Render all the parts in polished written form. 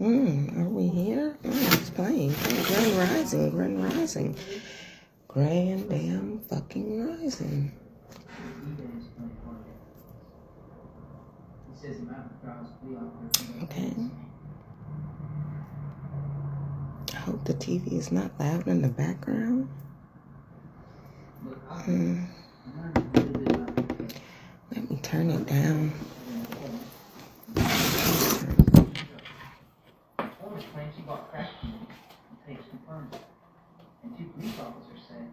Are we here? Oh, it's playing. Grand Rising, Grand Rising. Grand damn fucking Rising. Okay. I hope the TV is not loud in the background. Let me turn it down. She bought crack from me. The tapes confirmed it. And 2 police officers said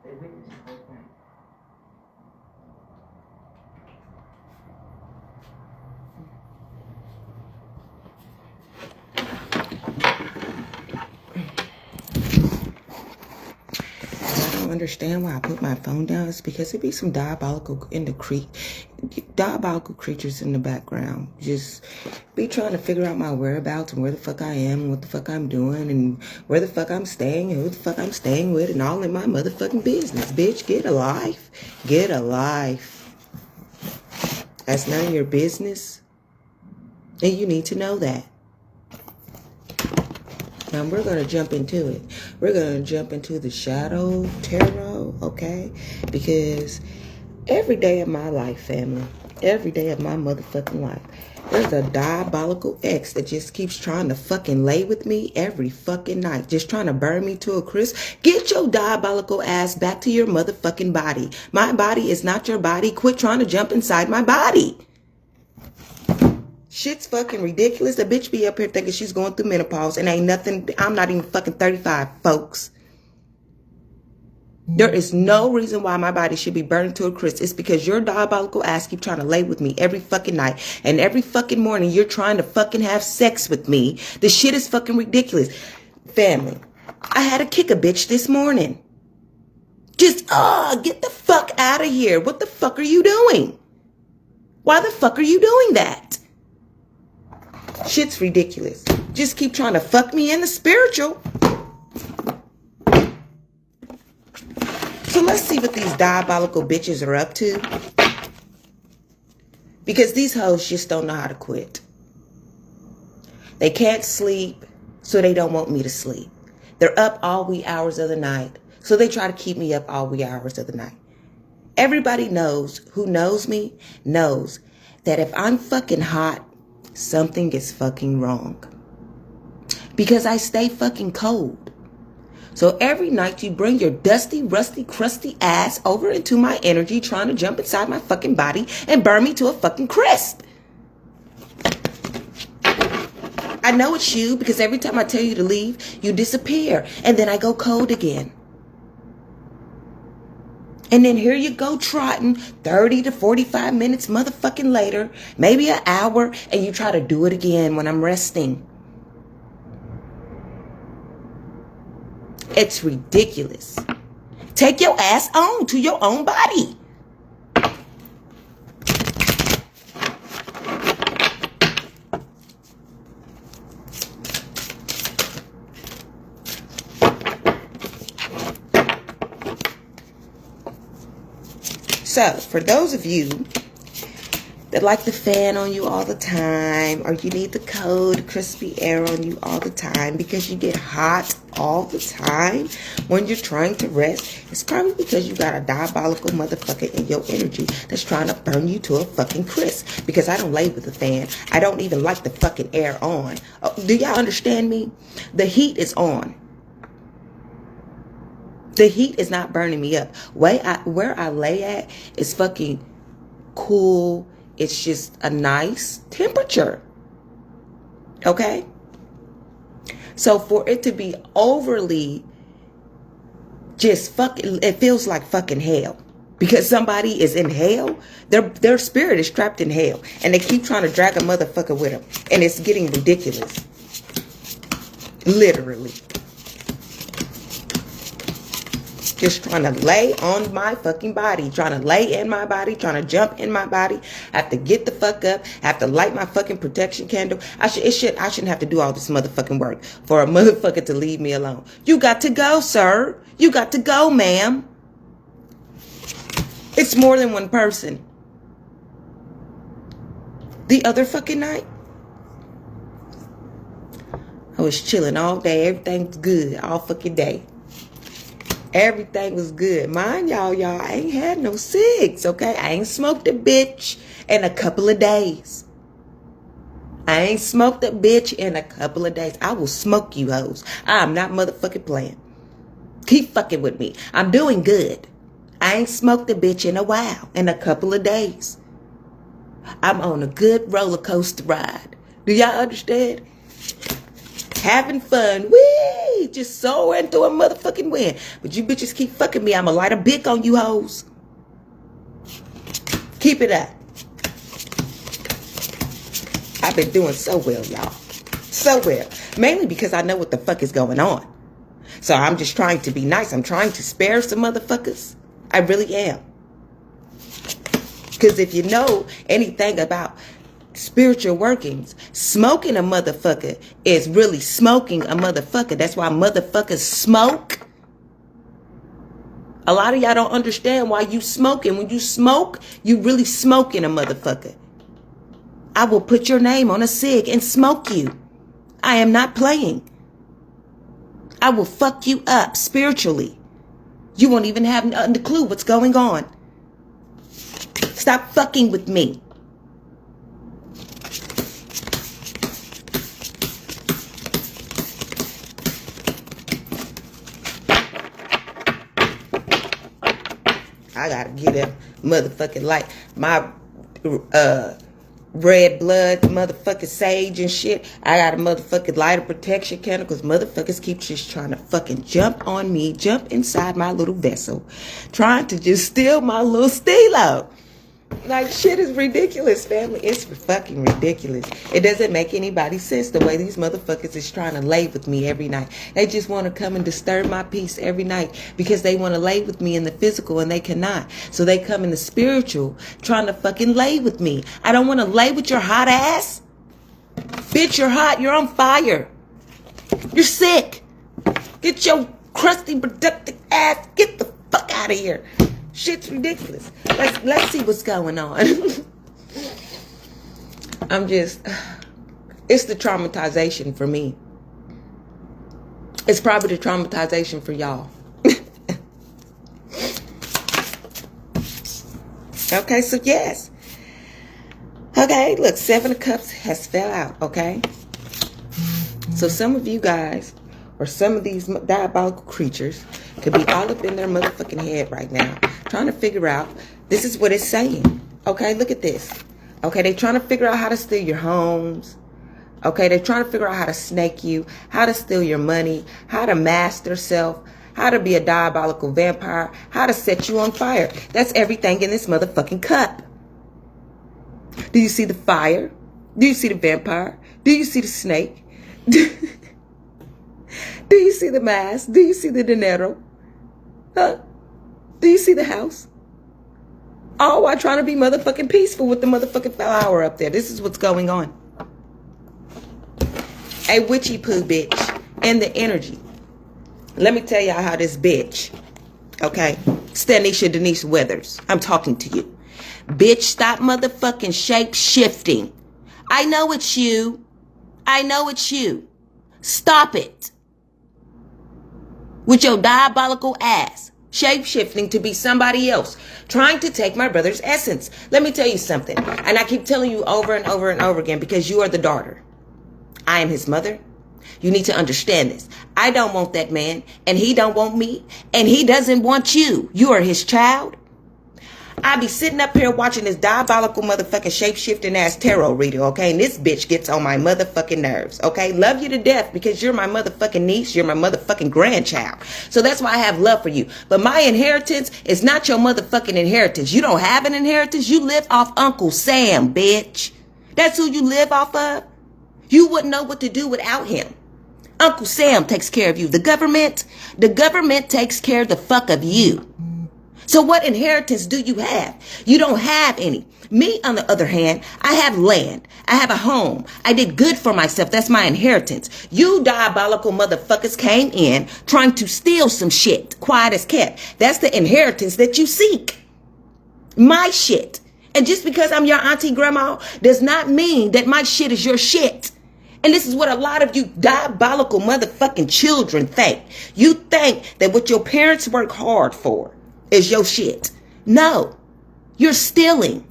they witnessed the whole thing. I don't understand why I put my phone down. It's because it be some diabolical creatures in the background. Just be trying to figure out my whereabouts and where the fuck I am and what the fuck I'm doing and where the fuck I'm staying and who the fuck I'm staying with and all in my motherfucking business. Bitch, get a life. Get a life. That's none of your business. And you need to know that. Now we're going to jump into it. We're going to jump into the shadow tarot, okay? Because every day of my life, family, every day of my motherfucking life, there's a diabolical ex that just keeps trying to fucking lay with me every fucking night. Just trying to burn me to a crisp. Get your diabolical ass back to your motherfucking body. My body is not your body. Quit trying to jump inside my body. Shit's fucking ridiculous. The bitch be up here thinking she's going through menopause and ain't nothing. I'm not even fucking 35, folks. There is no reason why my body should be burned to a crisp. It's because your diabolical ass keep trying to lay with me every fucking night. And every fucking morning you're trying to fucking have sex with me. The shit is fucking ridiculous. Family, I had to kick a bitch this morning. Just, get the fuck out of here. What the fuck are you doing? Why the fuck are you doing that? Shit's ridiculous. Just keep trying to fuck me in the spiritual. So let's see what these diabolical bitches are up to. Because these hoes just don't know how to quit. They can't sleep, so they don't want me to sleep. They're up all wee hours of the night, so they try to keep me up all wee hours of the night. Everybody knows, who knows me, knows that if I'm fucking hot, something is fucking wrong. Because I stay fucking cold. So every night you bring your dusty, rusty, crusty ass over into my energy trying to jump inside my fucking body and burn me to a fucking crisp. I know it's you because every time I tell you to leave, you disappear. And then I go cold again. And then here you go trotting 30 to 45 minutes motherfucking later, maybe an hour, and you try to do it again when I'm resting. It's ridiculous. Take your ass on to your own body. So, for those of you that like the fan on you all the time, or you need the cold, crispy air on you all the time because you get hot all the time when you're trying to rest, it's probably because you got a diabolical motherfucker in your energy that's trying to burn you to a fucking crisp. Because I don't lay with the fan. I don't even like the fucking air on. Oh, do y'all understand me? The heat is on. The heat is not burning me up. Where I lay at is fucking cool. It's just a nice temperature. Okay? So for it to be overly just fucking, it feels like fucking hell. Because somebody is in hell. Their spirit is trapped in hell. And they keep trying to drag a motherfucker with them. And it's getting ridiculous. Literally. Just trying to lay on my fucking body. Trying to lay in my body. Trying to jump in my body. I have to get the fuck up. I have to light my fucking protection candle. I shouldn't have to do all this motherfucking work for a motherfucker to leave me alone. You got to go, sir. You got to go, ma'am. It's more than one person. The other fucking night, I was chilling all day. Everything was good all fucking day. Everything was good. Mind y'all, I ain't had no cigs, okay? I ain't smoked a bitch in a couple of days. I ain't smoked a bitch in a couple of days. I will smoke you hoes. I'm not motherfucking playing. Keep fucking with me. I'm doing good. I ain't smoked a bitch in a while, in a couple of days. I'm on a good roller coaster ride. Do y'all understand? Having fun. Whee! Just so into a motherfucking wind. But you bitches keep fucking me. I'ma light a bick on you hoes. Keep it up. I've been doing so well, y'all. So well. Mainly because I know what the fuck is going on. So I'm just trying to be nice. I'm trying to spare some motherfuckers. I really am. Because if you know anything about spiritual workings, smoking a motherfucker is really smoking a motherfucker. That's why motherfuckers smoke. A lot of y'all don't understand why you smoking. When you smoke, you really smoking a motherfucker. I will put your name on a cig and smoke you. I am not playing. I will fuck you up spiritually. You won't even have a clue what's going on. Stop fucking with me. I gotta get that motherfucking light. My red blood, motherfucking sage and shit. I got a motherfucking lighter protection candle because motherfuckers keep just trying to fucking jump on me, jump inside my little vessel, trying to just steal my little stilo. Like, shit is ridiculous, family. It's fucking ridiculous. It doesn't make anybody sense the way these motherfuckers is trying to lay with me every night. They just want to come and disturb my peace every night because they want to lay with me in the physical and they cannot. So they come in the spiritual trying to fucking lay with me. I don't want to lay with your hot ass. Bitch, you're hot. You're on fire. You're sick. Get your crusty, productive ass. Get the fuck out of here. Shit's ridiculous. Let's see what's going on. It's the traumatization for me. It's probably the traumatization for y'all. Okay, so yes. Okay, look, 7 of Cups has fell out, okay? So some of you guys, or some of these diabolical creatures, could be all up in their motherfucking head right now, trying to figure out, this is what it's saying. Okay, look at this. Okay, they're trying to figure out how to steal your homes. Okay, they're trying to figure out how to snake you, how to steal your money, how to master self, how to be a diabolical vampire, how to set you on fire. That's everything in this motherfucking cup. Do you see the fire? Do you see the vampire? Do you see the snake? Do you see the mask? Do you see the dinero? Huh? Do you see the house? All while trying to be motherfucking peaceful with the motherfucking flower up there. This is what's going on. A witchy poo bitch and the energy. Let me tell y'all how this bitch, okay, Stanisha Denise Weathers, I'm talking to you. Bitch, stop motherfucking shape shifting. I know it's you. I know it's you. Stop it. With your diabolical ass, shape-shifting to be somebody else, trying to take my brother's essence. Let me tell you something, and I keep telling you over and over and over again because you are the daughter. I am his mother. You need to understand this. I don't want that man, and he don't want me, and he doesn't want you. You are his child. I be sitting up here watching this diabolical motherfucking shape-shifting ass tarot reader, okay? And this bitch gets on my motherfucking nerves, okay? Love you to death because you're my motherfucking niece. You're my motherfucking grandchild. So that's why I have love for you. But my inheritance is not your motherfucking inheritance. You don't have an inheritance. You live off Uncle Sam, bitch. That's who you live off of. You wouldn't know what to do without him. Uncle Sam takes care of you. The government takes care of the fuck of you. So what inheritance do you have? You don't have any. Me, on the other hand, I have land. I have a home. I did good for myself. That's my inheritance. You diabolical motherfuckers came in trying to steal some shit. Quiet as kept. That's the inheritance that you seek. My shit. And just because I'm your auntie grandma does not mean that my shit is your shit. And this is what a lot of you diabolical motherfucking children think. You think that what your parents work hard for is your shit. No, you're stealing.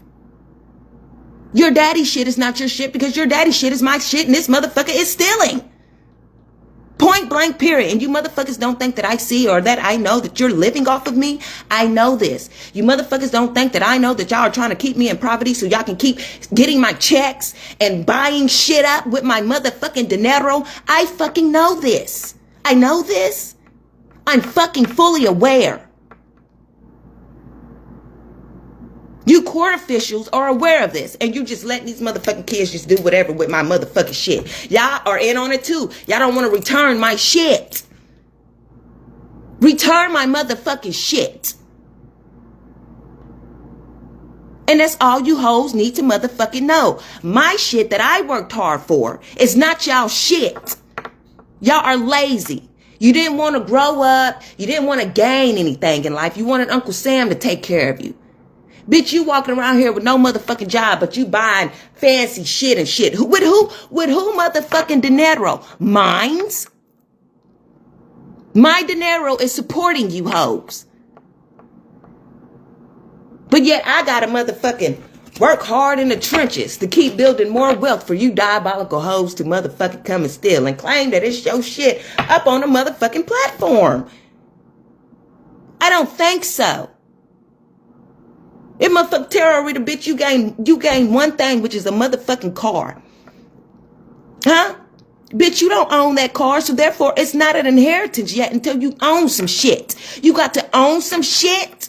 Your daddy shit is not your shit because your daddy shit is my shit and this motherfucker is stealing. Point blank period. And you motherfuckers don't think that I see or that I know that you're living off of me. I know this. You motherfuckers don't think that I know that y'all are trying to keep me in poverty so y'all can keep getting my checks and buying shit up with my motherfucking dinero. I fucking know this. I know this. I'm fucking fully aware. You court officials are aware of this, and you just letting these motherfucking kids just do whatever with my motherfucking shit. Y'all are in on it too. Y'all don't want to return my shit. Return my motherfucking shit. And that's all you hoes need to motherfucking know. My shit that I worked hard for is not y'all shit. Y'all are lazy. You didn't want to grow up. You didn't want to gain anything in life. You wanted Uncle Sam to take care of you. Bitch, you walking around here with no motherfucking job, but you buying fancy shit and shit. With who motherfucking dinero? Mine's? My dinero is supporting you hoes. But yet I gotta motherfucking work hard in the trenches to keep building more wealth for you diabolical hoes to motherfucking come and steal and claim that it's your shit up on a motherfucking platform. I don't think so. It motherfucking terrorist, bitch, you gain one thing, which is a motherfucking car. Huh? Bitch, you don't own that car, so therefore it's not an inheritance yet until you own some shit. You got to own some shit.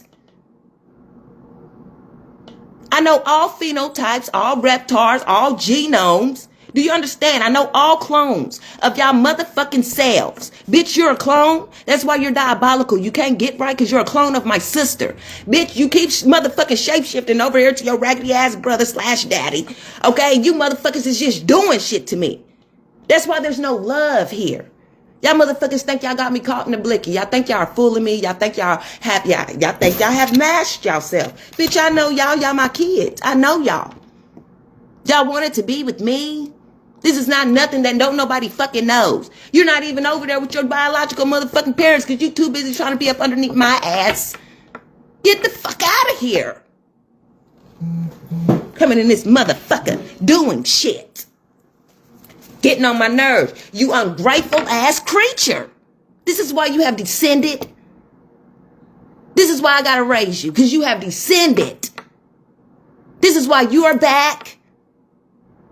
I know all phenotypes, all reptars, all genomes. Do you understand? I know all clones of y'all motherfucking selves. Bitch, you're a clone. That's why you're diabolical. You can't get right because you're a clone of my sister. Bitch, you keep motherfucking shape-shifting over here to your raggedy ass brother / daddy. Okay? You motherfuckers is just doing shit to me. That's why there's no love here. Y'all motherfuckers think y'all got me caught in the blicky. Y'all think y'all are fooling me. Y'all think y'all have mashed yourself. Bitch, I know y'all my kids. I know y'all. Y'all wanted to be with me. This is not nothing that don't nobody fucking knows. You're not even over there with your biological motherfucking parents because you too busy trying to be up underneath my ass. Get the fuck out of here. Coming in this motherfucker doing shit. Getting on my nerves. You ungrateful ass creature. This is why you have descended. This is why I gotta raise you. Because you have descended. This is why you are back.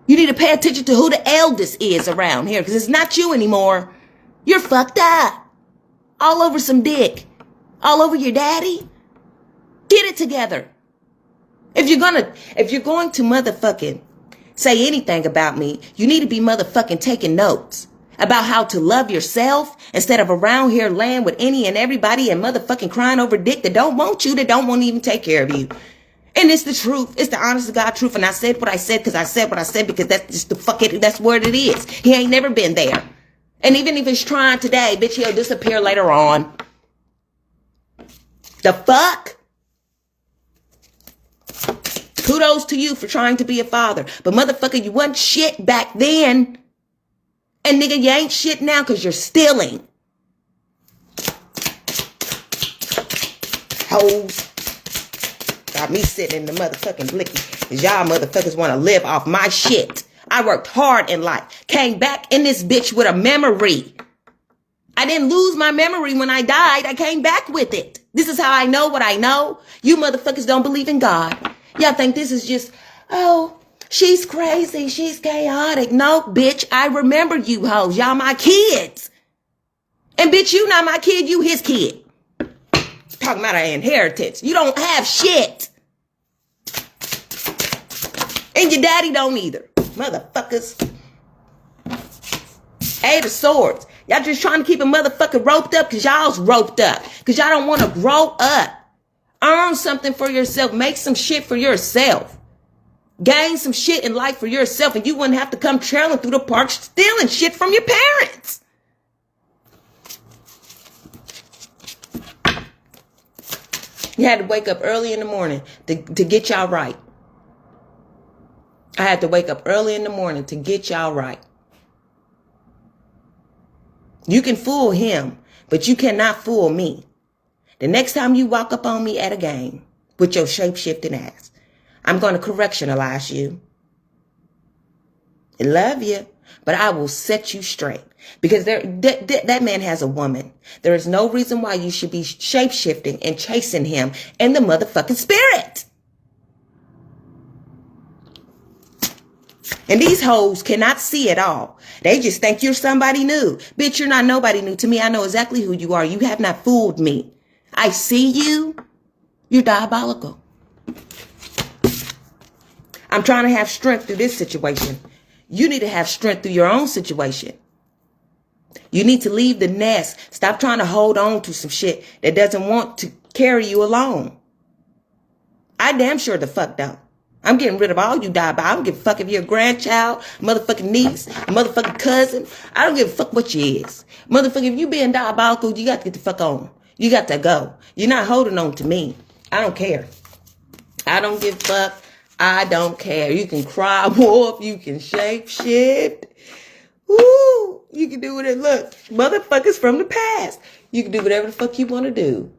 You need to pay attention to who the eldest is around here. Because it's not you anymore. You're fucked up. All over some dick. All over your daddy. Get it together. If you're going to motherfucking say anything about me, you need to be motherfucking taking notes about how to love yourself instead of around here laying with any and everybody and motherfucking crying over dick that don't want you, that don't want to even take care of you. And it's the truth. It's the honest to God truth. And I said what I said because I said what I said because that's just the fuck it. That's what it is. He ain't never been there. And even if he's trying today, bitch, he'll disappear later on. The fuck? Kudos to you for trying to be a father. But motherfucker, you wasn't shit back then. And nigga, you ain't shit now because you're stealing. Hoes. Got me sitting in the motherfucking blicky. Because y'all motherfuckers want to live off my shit. I worked hard in life. Came back in this bitch with a memory. I didn't lose my memory when I died. I came back with it. This is how I know what I know. You motherfuckers don't believe in God. Y'all think this is just, oh, she's crazy. She's chaotic. No, bitch, I remember you hoes. Y'all my kids. And bitch, you not my kid. You his kid. Talking about an inheritance. You don't have shit. And your daddy don't either. Motherfuckers. Eight of Swords. Y'all just trying to keep a motherfucker roped up because y'all's roped up. Because y'all don't want to grow up. Earn something for yourself. Make some shit for yourself. Gain some shit in life for yourself. And you wouldn't have to come trailing through the park stealing shit from your parents. You had to wake up early in the morning to get y'all right. I had to wake up early in the morning to get y'all right. You can fool him, but you cannot fool me. The next time you walk up on me at a game with your shape-shifting ass, I'm going to correctionalize you. I love you, but I will set you straight. Because that man has a woman. There is no reason why you should be shape-shifting and chasing him in the motherfucking spirit. And these hoes cannot see it all. They just think you're somebody new. Bitch, you're not nobody new to me. I know exactly who you are. You have not fooled me. I see you. You're diabolical. I'm trying to have strength through this situation. You need to have strength through your own situation. You need to leave the nest. Stop trying to hold on to some shit that doesn't want to carry you along. I damn sure the fuck don't. I'm getting rid of all you diabolical. I don't give a fuck if you're a grandchild, motherfucking niece, motherfucking cousin. I don't give a fuck what you is. Motherfucker, if you being diabolical, you got to get the fuck on. You got to go. You're not holding on to me. I don't care. I don't give a fuck. I don't care. You can cry wolf. You can shape shift. Woo! You can do whatever. Look, motherfuckers from the past. You can do whatever the fuck you want to do.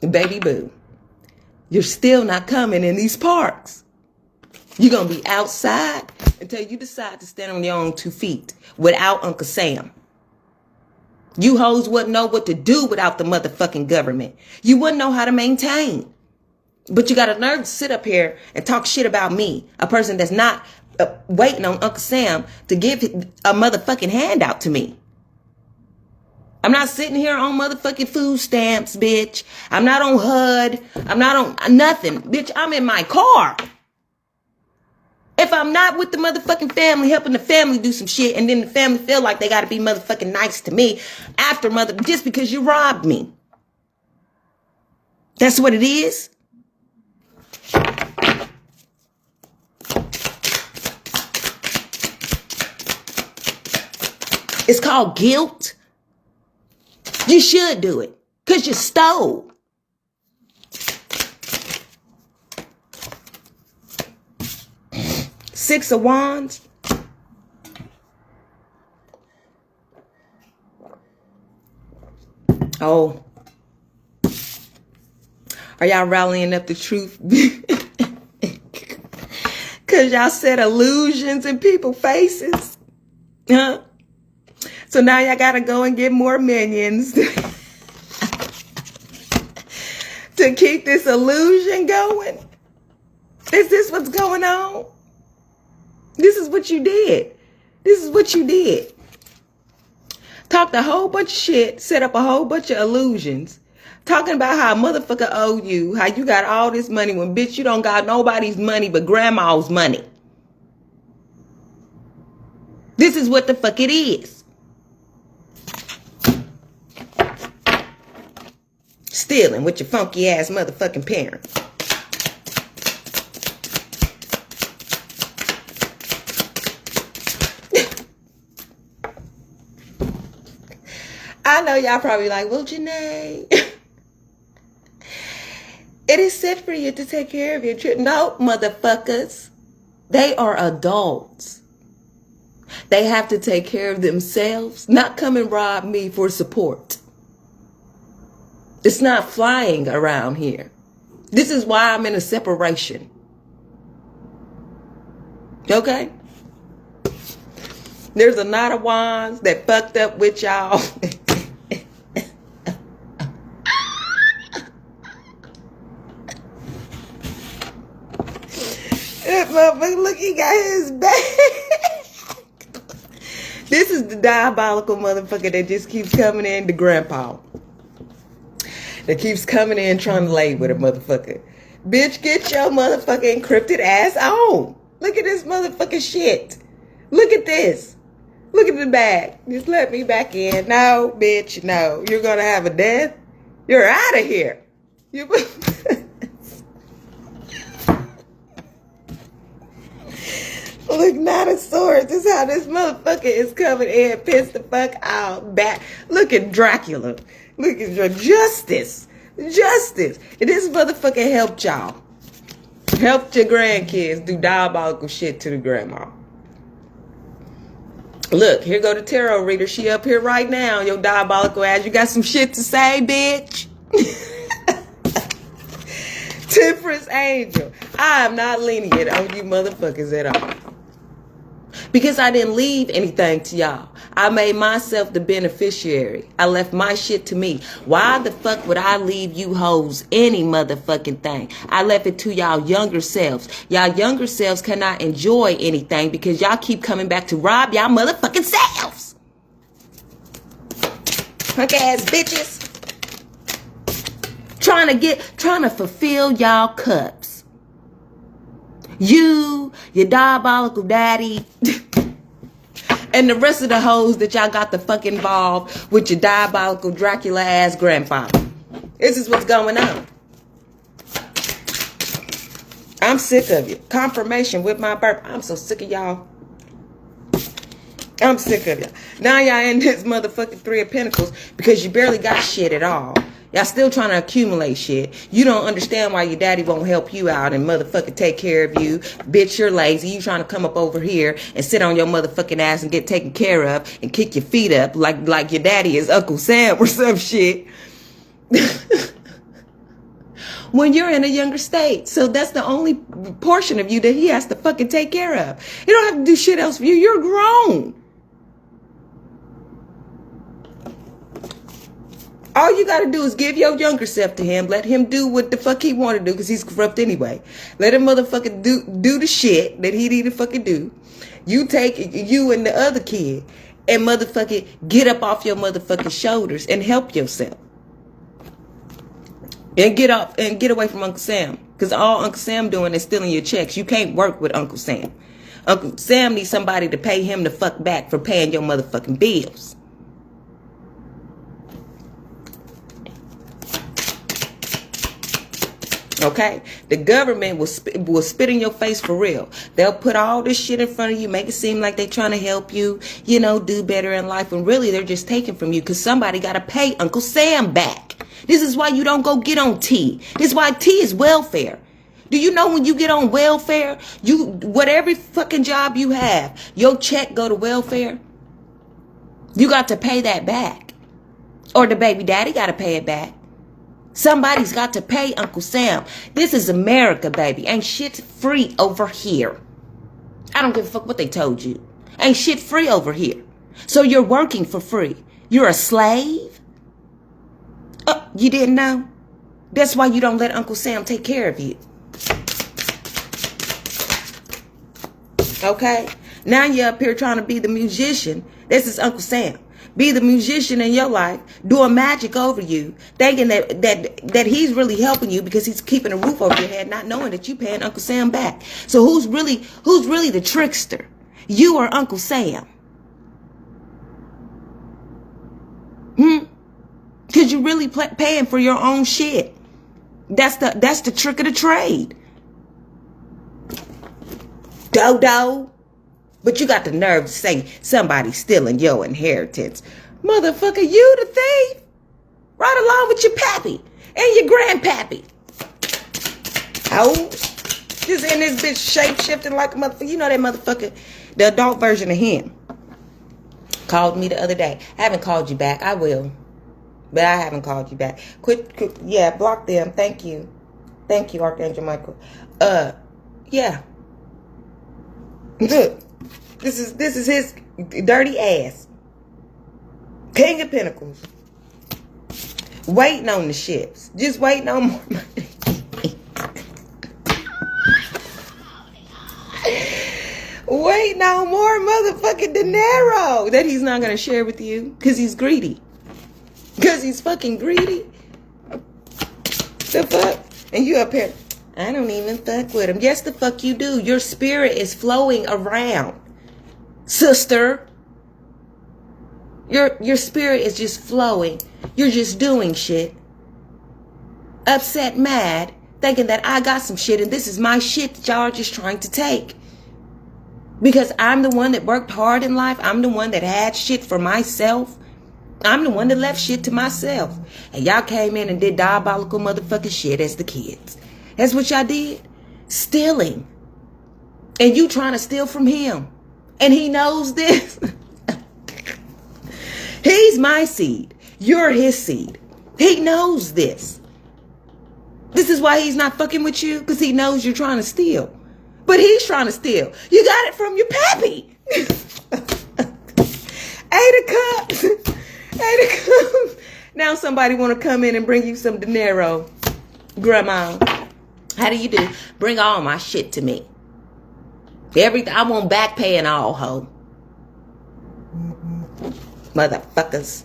Baby boo. You're still not coming in these parks. You're going to be outside until you decide to stand on your own 2 feet without Uncle Sam. You hoes wouldn't know what to do without the motherfucking government. You wouldn't know how to maintain. But you got a nerve to sit up here and talk shit about me, a person that's not waiting on Uncle Sam to give a motherfucking handout to me. I'm not sitting here on motherfucking food stamps, bitch. I'm not on HUD. I'm not on nothing. Bitch, I'm in my car. If I'm not with the motherfucking family, helping the family do some shit, and then the family feel like they got to be motherfucking nice to me after just because you robbed me. That's what it is. It's called guilt. You should do it because you stole. Six of Wands. Oh. Are y'all rallying up the truth? Because y'all said illusions in people's faces. Huh? So now y'all got to go and get more minions to keep this illusion going. Is this what's going on? This is what you did. This is what you did. Talked a whole bunch of shit, set up a whole bunch of illusions, talking about how a motherfucker owe you, how you got all this money when, bitch, you don't got nobody's money but grandma's money. This is what the fuck it is. Stealing with your funky ass motherfucking parents. I know y'all probably like, well, Janae, it is set for you to take care of your children. No, motherfuckers. They are adults. They have to take care of themselves, not come and rob me for support. It's not flying around here. This is why I'm in a separation. Okay? There's a lot of wands that fucked up with y'all. That motherfucker, look, he got his back. This is the diabolical motherfucker that just keeps coming in to grandpa. That keeps coming in trying to lay with a motherfucker. Bitch, get your motherfucking encrypted ass on. Look at this motherfucking shit. Look at this. Look at the bag. Just let me back in. No, bitch, no. You're going to have a death. You're out of here. You... Look, not a sword. This is how this motherfucker is coming in. Pissed the fuck out. Back. Look at Dracula. Look at your justice. Justice. And this motherfucker helped y'all. Helped your grandkids do diabolical shit to the grandma. Look, here go the tarot reader. She up here right now. Your diabolical ass. You got some shit to say, bitch? Temperance angel. I am not lenient on you motherfuckers at all. Because I didn't leave anything to y'all. I made myself the beneficiary. I left my shit to me. Why the fuck would I leave you hoes any motherfucking thing? I left it to y'all younger selves. Y'all younger selves cannot enjoy anything because y'all keep coming back to rob y'all motherfucking selves. Punk ass bitches. Trying to fulfill y'all cups. You, your diabolical daddy, and the rest of the hoes that y'all got to fuck involved with your diabolical Dracula ass grandfather. This is what's going on. I'm sick of you. Confirmation with my burp. I'm so sick of y'all. I'm sick of y'all. Now y'all in this motherfucking Three of Pentacles because you barely got shit at all. Y'all still trying to accumulate shit. You don't understand why your daddy won't help you out and motherfucking take care of you. Bitch, you're lazy. You trying to come up over here and sit on your motherfucking ass and get taken care of and kick your feet up like your daddy is Uncle Sam or some shit. When you're in a younger state. So that's the only portion of you that he has to fucking take care of. He don't have to do shit else for you. You're grown. All you gotta do is give your younger self to him. Let him do what the fuck he want to do because he's corrupt anyway. Let him motherfucking do the shit that he need to fucking do. You take you and the other kid and motherfucking get up off your motherfucking shoulders and help yourself. And get up and get away from Uncle Sam. Because all Uncle Sam doing is stealing your checks. You can't work with Uncle Sam. Uncle Sam needs somebody to pay him the fuck back for paying your motherfucking bills. Okay, the government will spit in your face for real. They'll put all this shit in front of you, make it seem like they're trying to help you, you know, do better in life. When really they're just taking from you because somebody got to pay Uncle Sam back. This is why you don't go get on T. This is why T is welfare. Do you know when you get on welfare, whatever fucking job you have, your check go to welfare? You got to pay that back. Or the baby daddy got to pay it back. Somebody's got to pay Uncle Sam. This is America, baby. Ain't shit free over here. I don't give a fuck what they told you. Ain't shit free over here. So you're working for free. You're a slave? Oh, you didn't know? That's why you don't let Uncle Sam take care of you. Okay? Now you're up here trying to be the musician. This is Uncle Sam. Be the musician in your life, doing magic over you, thinking that he's really helping you because he's keeping a roof over your head, not knowing that you paying Uncle Sam back. So who's really the trickster? You or Uncle Sam? Because you really paying for your own shit. That's the trick of the trade. Dodo. But you got the nerve to say somebody's stealing your inheritance. Motherfucker, you the thief. Right along with your pappy and your grandpappy. Oh, just in this bitch shape-shifting like a motherfucker. You know that motherfucker, the adult version of him, called me the other day. I haven't called you back. I will. But I haven't called you back. Quit. Yeah, block them. Thank you. Thank you, Archangel Michael. Yeah. Look. This is his dirty ass. King of Pentacles. Waiting on the ships. Just waiting on more money. Waiting on more motherfucking dinero that he's not going to share with you because he's greedy. Because he's fucking greedy. The fuck? And you up here, I don't even fuck with him. Yes, the fuck you do. Your spirit is flowing around. Sister, your spirit is just flowing. You're just doing shit. Upset, mad, thinking that I got some shit and this is my shit that y'all are just trying to take. Because I'm the one that worked hard in life. I'm the one that had shit for myself. I'm the one that left shit to myself. And y'all came in and did diabolical motherfucking shit as the kids. That's what y'all did. Stealing. And you trying to steal from him. And he knows this. He's my seed. You're his seed. He knows this. This is why he's not fucking with you, because he knows you're trying to steal. But he's trying to steal. You got it from your pappy. 8 of Cups. 8 of Cups. Now somebody want to come in and bring you some dinero. Grandma, how do you do? Bring all my shit to me. Everything. I want back pay and all, ho. Motherfuckers.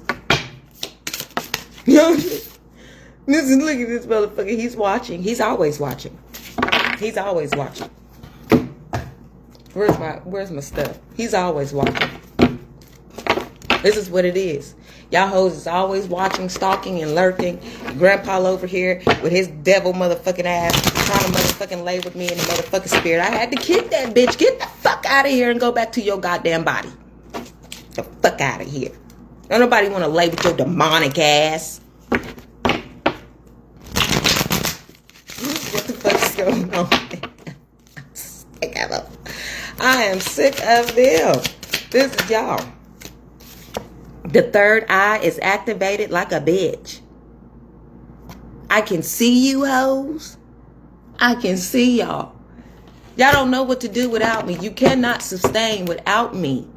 Listen, look at this motherfucker. He's watching. He's always watching. He's always watching. Where's my stuff? He's always watching. This is what it is. Y'all hoes is always watching, stalking, and lurking. Grandpa over here with his devil motherfucking ass trying to motherfucking lay with me in the motherfucking spirit. I had to kick that bitch. Get the fuck out of here and go back to your goddamn body. The fuck out of here. Don't nobody want to lay with your demonic ass. What the fuck is going on? I'm sick of them. I am sick of them. This is y'all. The third eye is activated like a bitch. I can see you hoes. I can see y'all. Y'all don't know what to do without me. You cannot sustain without me.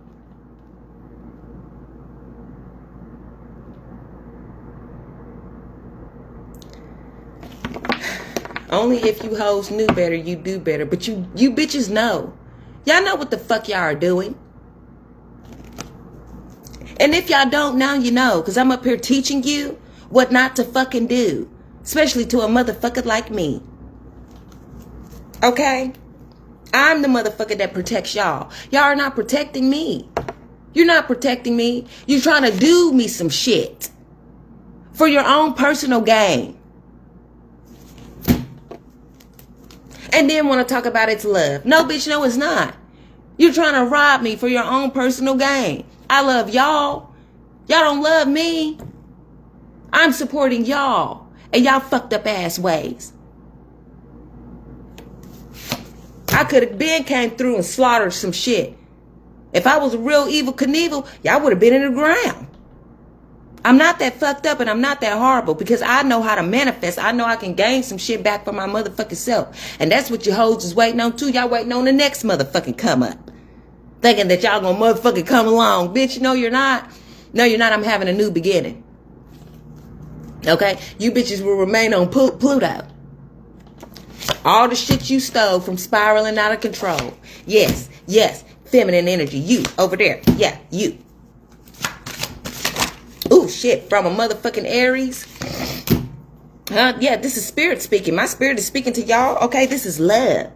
Only if you hoes knew better, you do better. But you bitches know. Y'all know what the fuck y'all are doing. And if y'all don't, now you know. Because I'm up here teaching you what not to fucking do. Especially to a motherfucker like me. Okay? I'm the motherfucker that protects y'all. Y'all are not protecting me. You're not protecting me. You're trying to do me some shit. For your own personal gain. And then want to talk about it's love. No, bitch, no, it's not. You're trying to rob me for your own personal gain. I love y'all. Y'all don't love me. I'm supporting y'all. And y'all fucked up ass ways. I could have been came through and slaughtered some shit. If I was a real evil Knievel, y'all would have been in the ground. I'm not that fucked up and I'm not that horrible because I know how to manifest. I know I can gain some shit back for my motherfucking self. And that's what your hoes is waiting on too. Y'all waiting on the next motherfucking come up. Thinking that y'all gonna motherfucking come along. Bitch, no you're not. No you're not. I'm having a new beginning. Okay? You bitches will remain on Pluto. All the shit you stole from spiraling out of control. Yes, yes. Feminine energy. You, over there. Yeah, you. Ooh, shit. From a motherfucking Aries. Huh? Yeah, this is spirit speaking. My spirit is speaking to y'all. Okay? This is love.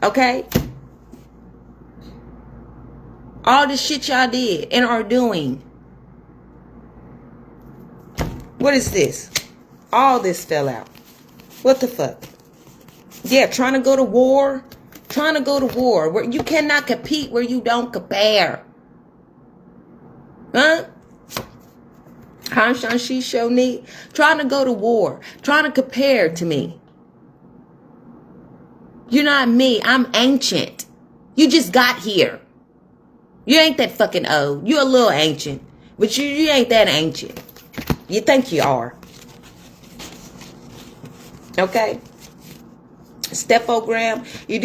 Okay? All this shit y'all did and are doing. What is this? All this fell out. What the fuck? Yeah, trying to go to war. Trying to go to war. Where you cannot compete where you don't compare. Huh? Hanshan Shi Shoni. Trying to go to war. Trying to compare to me. You're not me. I'm ancient. You just got here. You ain't that fucking old. You a little ancient. But you ain't that ancient. You think you are. Okay? Stephogram. You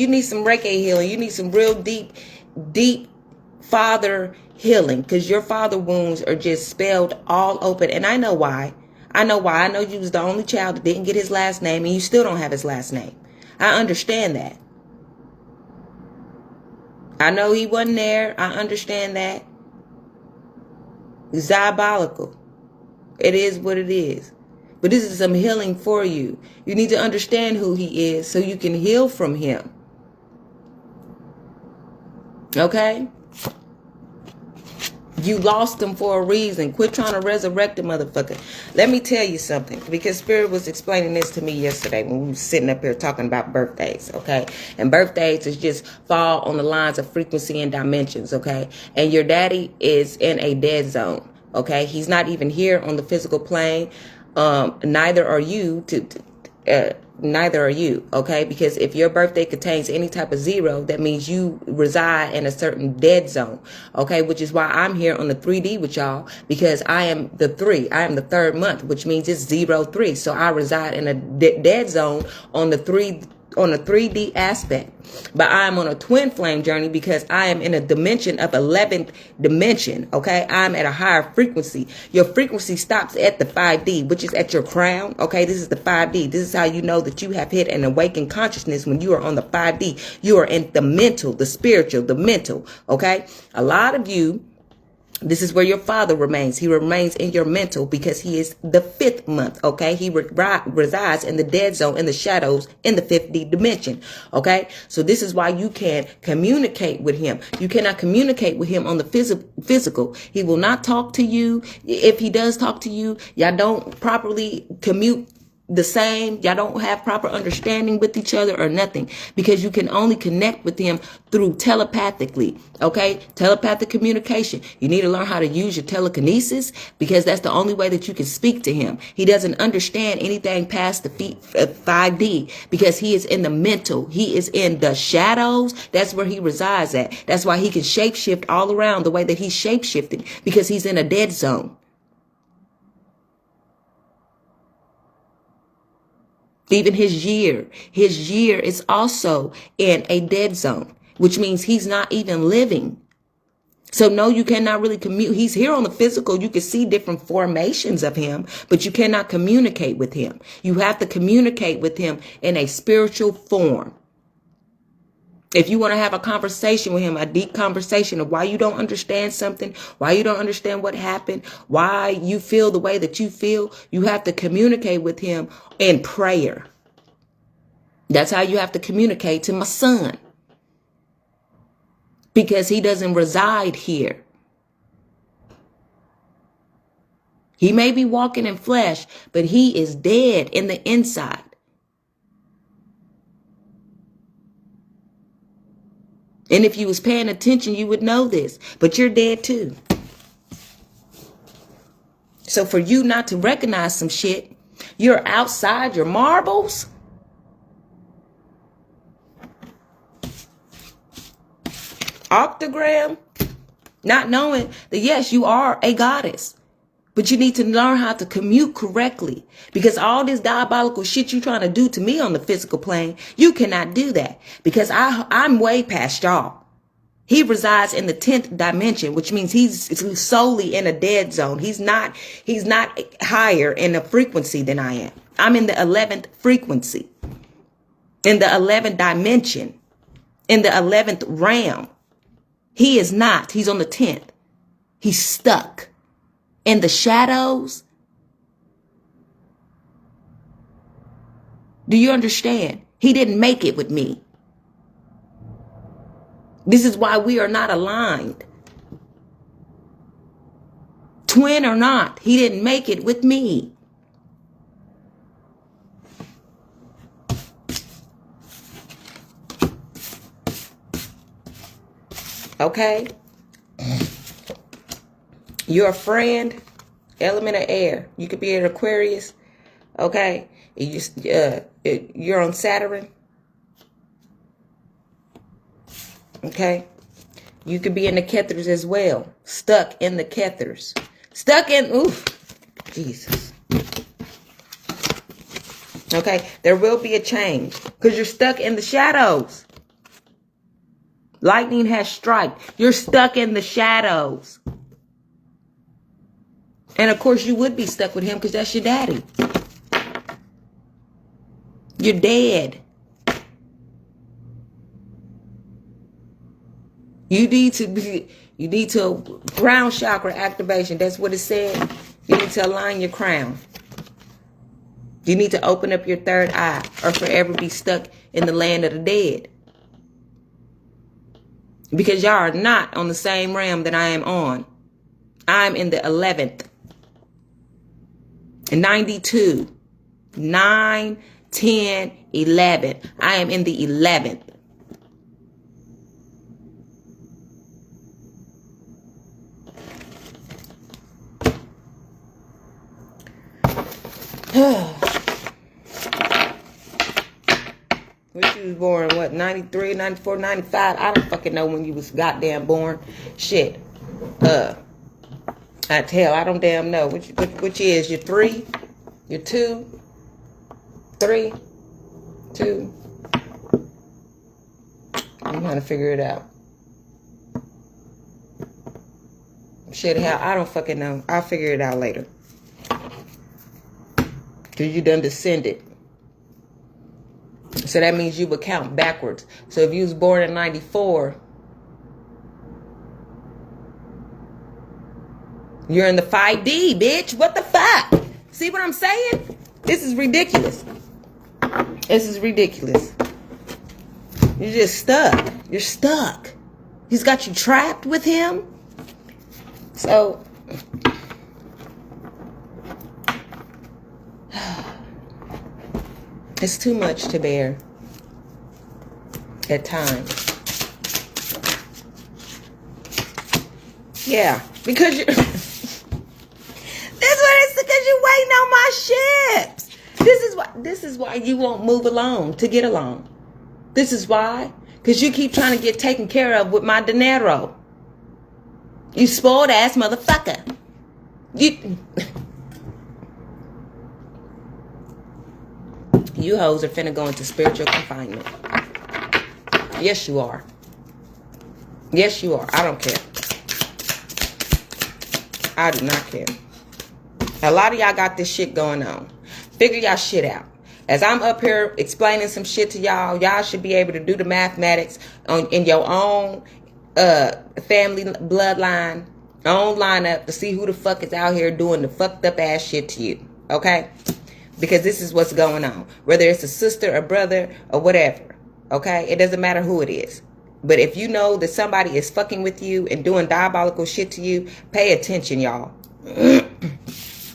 need some Reiki healing. You need some real deep father healing. Because your father wounds are just spelled all open. And I know why. I know why. I know you was the only child that didn't get his last name. And you still don't have his last name. I understand that. I know he wasn't there. I understand that. It's diabolical. It is what it is. But this is some healing for you. You need to understand who he is so you can heal from him. Okay? You lost him for a reason. Quit trying to resurrect the motherfucker. Let me tell you something. Because Spirit was explaining this to me yesterday when we were sitting up here talking about birthdays. Okay? And birthdays is just fall on the lines of frequency and dimensions. Okay? And your daddy is in a dead zone. Okay? He's not even here on the physical plane. Neither are you neither are you, okay? Because if your birthday contains any type of 0, that means you reside in a certain dead zone, okay? Which is why I'm here on the 3D with y'all, because I am the 3. I am the 3rd month, which means it's 0-3. So I reside in a dead zone on the 3D aspect. But I am on a twin flame journey because I am in a dimension of 11th dimension, okay? I'm at a higher frequency. Your frequency stops at the 5D, which is at your crown, okay? This is the 5D. This is how you know that you have hit an awakened consciousness when you are on the 5D. You are in the mental, the spiritual, the mental, okay? A lot of you, this is where your father remains. He remains in your mental because he is the 5th month, okay? He resides in the dead zone, in the shadows, in the 5th dimension, okay? So this is why you can communicate with him. You cannot communicate with him on the physical. He will not talk to you. If he does talk to you, y'all don't properly commute the same. Y'all don't have proper understanding with each other or nothing, because you can only connect with him through telepathically, okay? Telepathic communication. You need to learn how to use your telekinesis, because that's the only way that you can speak to him. He doesn't understand anything past the 5D because he is in the mental. He is in the shadows. That's where he resides at. That's why he can shapeshift all around the way that he's shapeshifting, because he's in a dead zone. Even his year is also in a dead zone, which means he's not even living. So no, you cannot really commute. He's here on the physical. You can see different formations of him, but you cannot communicate with him. You have to communicate with him in a spiritual form. If you want to have a conversation with him, a deep conversation of why you don't understand something, why you don't understand what happened, why you feel the way that you feel, you have to communicate with him in prayer. That's how you have to communicate to my son, because he doesn't reside here. He may be walking in flesh, but he is dead in the inside. And if you was paying attention, you would know this, but you're dead too. So for you not to recognize some shit, you're outside your marbles. Octagram, not knowing that yes, you are a goddess, but you need to learn how to commute correctly, because all this diabolical shit you're trying to do to me on the physical plane, you cannot do that, because I'm way past y'all. He resides in the 10th dimension, which means he's solely in a dead zone. He's not higher in the frequency than I am. I'm in the 11th frequency, in the 11th dimension, in the 11th realm. He is not. He's on the 10th. He's stuck in the shadows. Do you understand? He didn't make it with me. This is why we are not aligned. Twin or not, he didn't make it with me. Okay? You're a friend, element of air. You could be an Aquarius. Okay? You're on Saturn. Okay? You could be in the Kethers as well. Stuck in the Kethers. Stuck in, oof, Jesus. Okay? There will be a change, because you're stuck in the shadows. Lightning has struck. You're stuck in the shadows. And of course you would be stuck with him, because that's your daddy. You're dead. You need to crown chakra activation. That's what it said. You need to align your crown. You need to open up your third eye, or forever be stuck in the land of the dead. Because y'all are not on the same realm that I am on. I'm in the 11th. 92. 9, 10, 11. I am in the 11th. was born, what, 93, 94, 95? I don't fucking know when you was goddamn born. Shit. I don't damn know. Which is your 3? Your 2? 3? 2? I'm trying to figure it out. Shit, hell, I don't fucking know. I'll figure it out later. Because you done descended. So that means you would count backwards. So if you was born in 94, you're in the 5D, bitch. What the fuck? See what I'm saying? This is ridiculous. This is ridiculous. You're just stuck. You're stuck. He's got you trapped with him. So it's too much to bear at times. Yeah, because you're that's what it's because you're waiting on my ships. This is why you won't move along to get along. This is why. Because you keep trying to get taken care of with my dinero. You spoiled ass motherfucker. You hoes are finna go into spiritual confinement. Yes, you are. Yes, you are. I don't care. I do not care. A lot of y'all got this shit going on. Figure y'all shit out. As I'm up here explaining some shit to y'all, y'all should be able to do the mathematics in your own family bloodline, own lineup to see who the fuck is out here doing the fucked up ass shit to you. Okay? Because this is what's going on. Whether it's a sister, a brother, or whatever. Okay? It doesn't matter who it is. But if you know that somebody is fucking with you and doing diabolical shit to you, pay attention, y'all.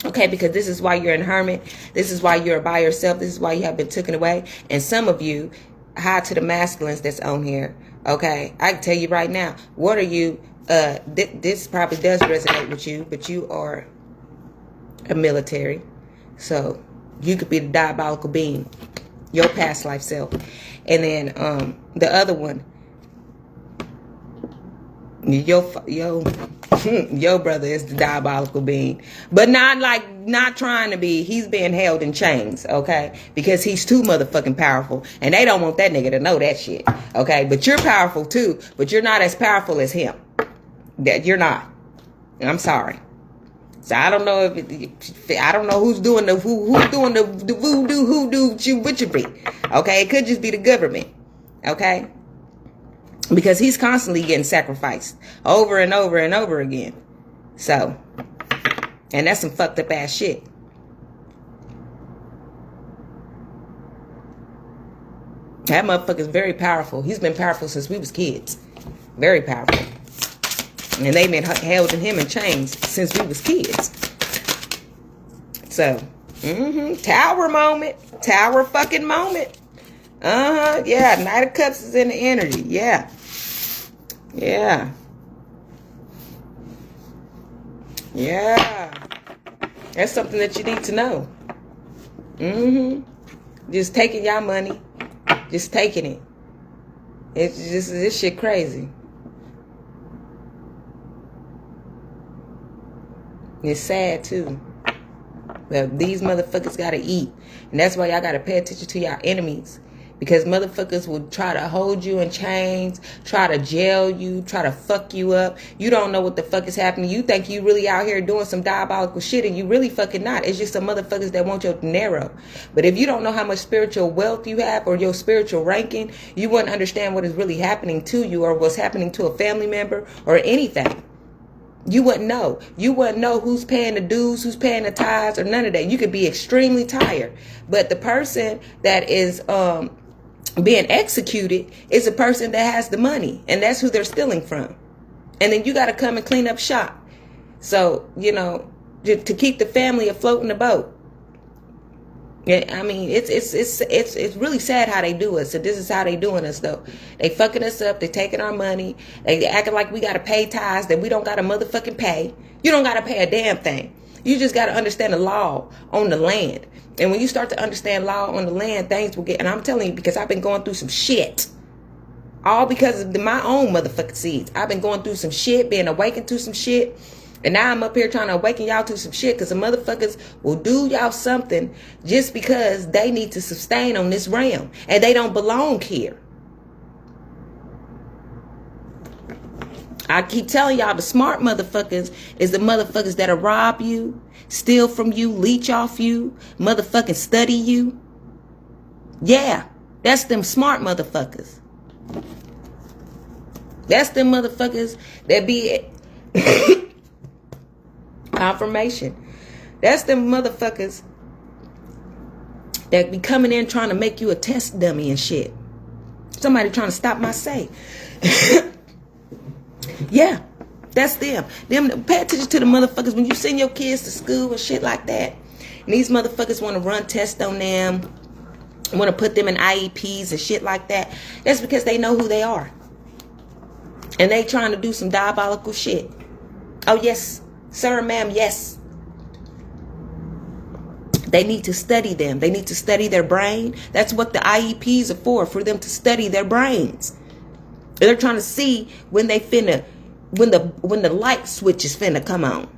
Okay, because this is why you're in hermit. This is why you're by yourself. This is why you have been taken away. And some of you, high to the masculines that's on here. Okay, I can tell you right now. What are you? This probably does resonate with you, but you are a military, so you could be the diabolical being, your past life self. And then the other one, your brother is the diabolical being, but not trying to be. He's being held in chains, okay, because he's too motherfucking powerful, and they don't want that nigga to know that shit, okay. But you're powerful too, but you're not as powerful as him. That you're not. I'm sorry. So I don't know I don't know who's doing the voodoo witchery, okay. It could just be the government, okay. Because he's constantly getting sacrificed over and over and over again. So, and that's some fucked up ass shit. That motherfucker's very powerful. He's been powerful since we was kids. Very powerful. And they've been held in him in chains since we was kids. So, tower moment. Tower fucking moment. Yeah, Knight of Cups is in the energy. Yeah. Yeah. Yeah. That's something that you need to know. Just taking y'all money. Just taking it. It's just, this shit crazy. It's sad too. But these motherfuckers gotta eat. And that's why y'all gotta pay attention to y'all enemies. Because motherfuckers will try to hold you in chains, try to jail you, try to fuck you up. You don't know what the fuck is happening. You think you really out here doing some diabolical shit, and you really fucking not. It's just some motherfuckers that want your dinero. But if you don't know how much spiritual wealth you have or your spiritual ranking, you wouldn't understand what is really happening to you or what's happening to a family member or anything. You wouldn't know. You wouldn't know who's paying the dues, who's paying the tithes, or none of that. You could be extremely tired. But the person that is being executed is a person that has the money, and that's who they're stealing from. And then you got to come and clean up shop. So, you know, to keep the family afloat in the boat. I mean, it's really sad how they do us. So this is how they doing us, though. They fucking us up. They taking our money. They acting like we got to pay tithes that we don't got to motherfucking pay. You don't got to pay a damn thing. You just got to understand the law on the land. And when you start to understand law on the land, things will get, and I'm telling you, because I've been going through some shit. All because of my own motherfucking seeds. I've been going through some shit, being awakened to some shit. And now I'm up here trying to awaken y'all to some shit because the motherfuckers will do y'all something just because they need to sustain on this realm. And they don't belong here. I keep telling y'all, the smart motherfuckers is the motherfuckers that'll rob you, steal from you, leech off you, motherfucking study you. Yeah, that's them smart motherfuckers. That's them motherfuckers that be confirmation. That's them motherfuckers that be coming in trying to make you a test dummy and shit. Somebody trying to stop my say. Yeah, that's them. Them, pay attention to the motherfuckers when you send your kids to school and shit like that. And these motherfuckers want to run tests on them, want to put them in IEPs and shit like that. That's because they know who they are. And they trying to do some diabolical shit. Oh, yes, sir, ma'am, yes. They need to study them. They need to study their brain. That's what the IEPs are for them to study their brains. They're trying to see when they finna, when the light switch is finna come on.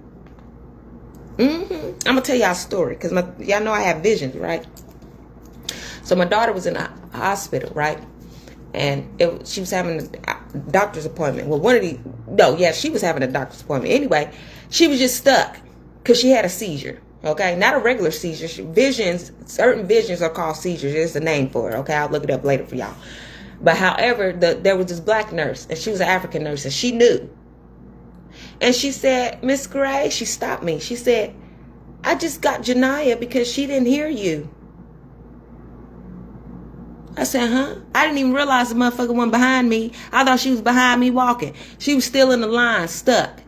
I'm gonna tell y'all a story because y'all know I have visions, right? So my daughter was in a hospital, right? And she was having a doctor's appointment. Well, she was having a doctor's appointment. Anyway, she was just stuck because she had a seizure. Okay, not a regular seizure. Certain visions are called seizures. There's a name for it. Okay, I'll look it up later for y'all. But however, there was this black nurse, and she was an African nurse, and she knew. And she said, Miss Gray, she stopped me. She said, I just got Janiyah because she didn't hear you. I said, huh? I didn't even realize the motherfucker wasn't behind me. I thought she was behind me walking. She was still in the line, stuck.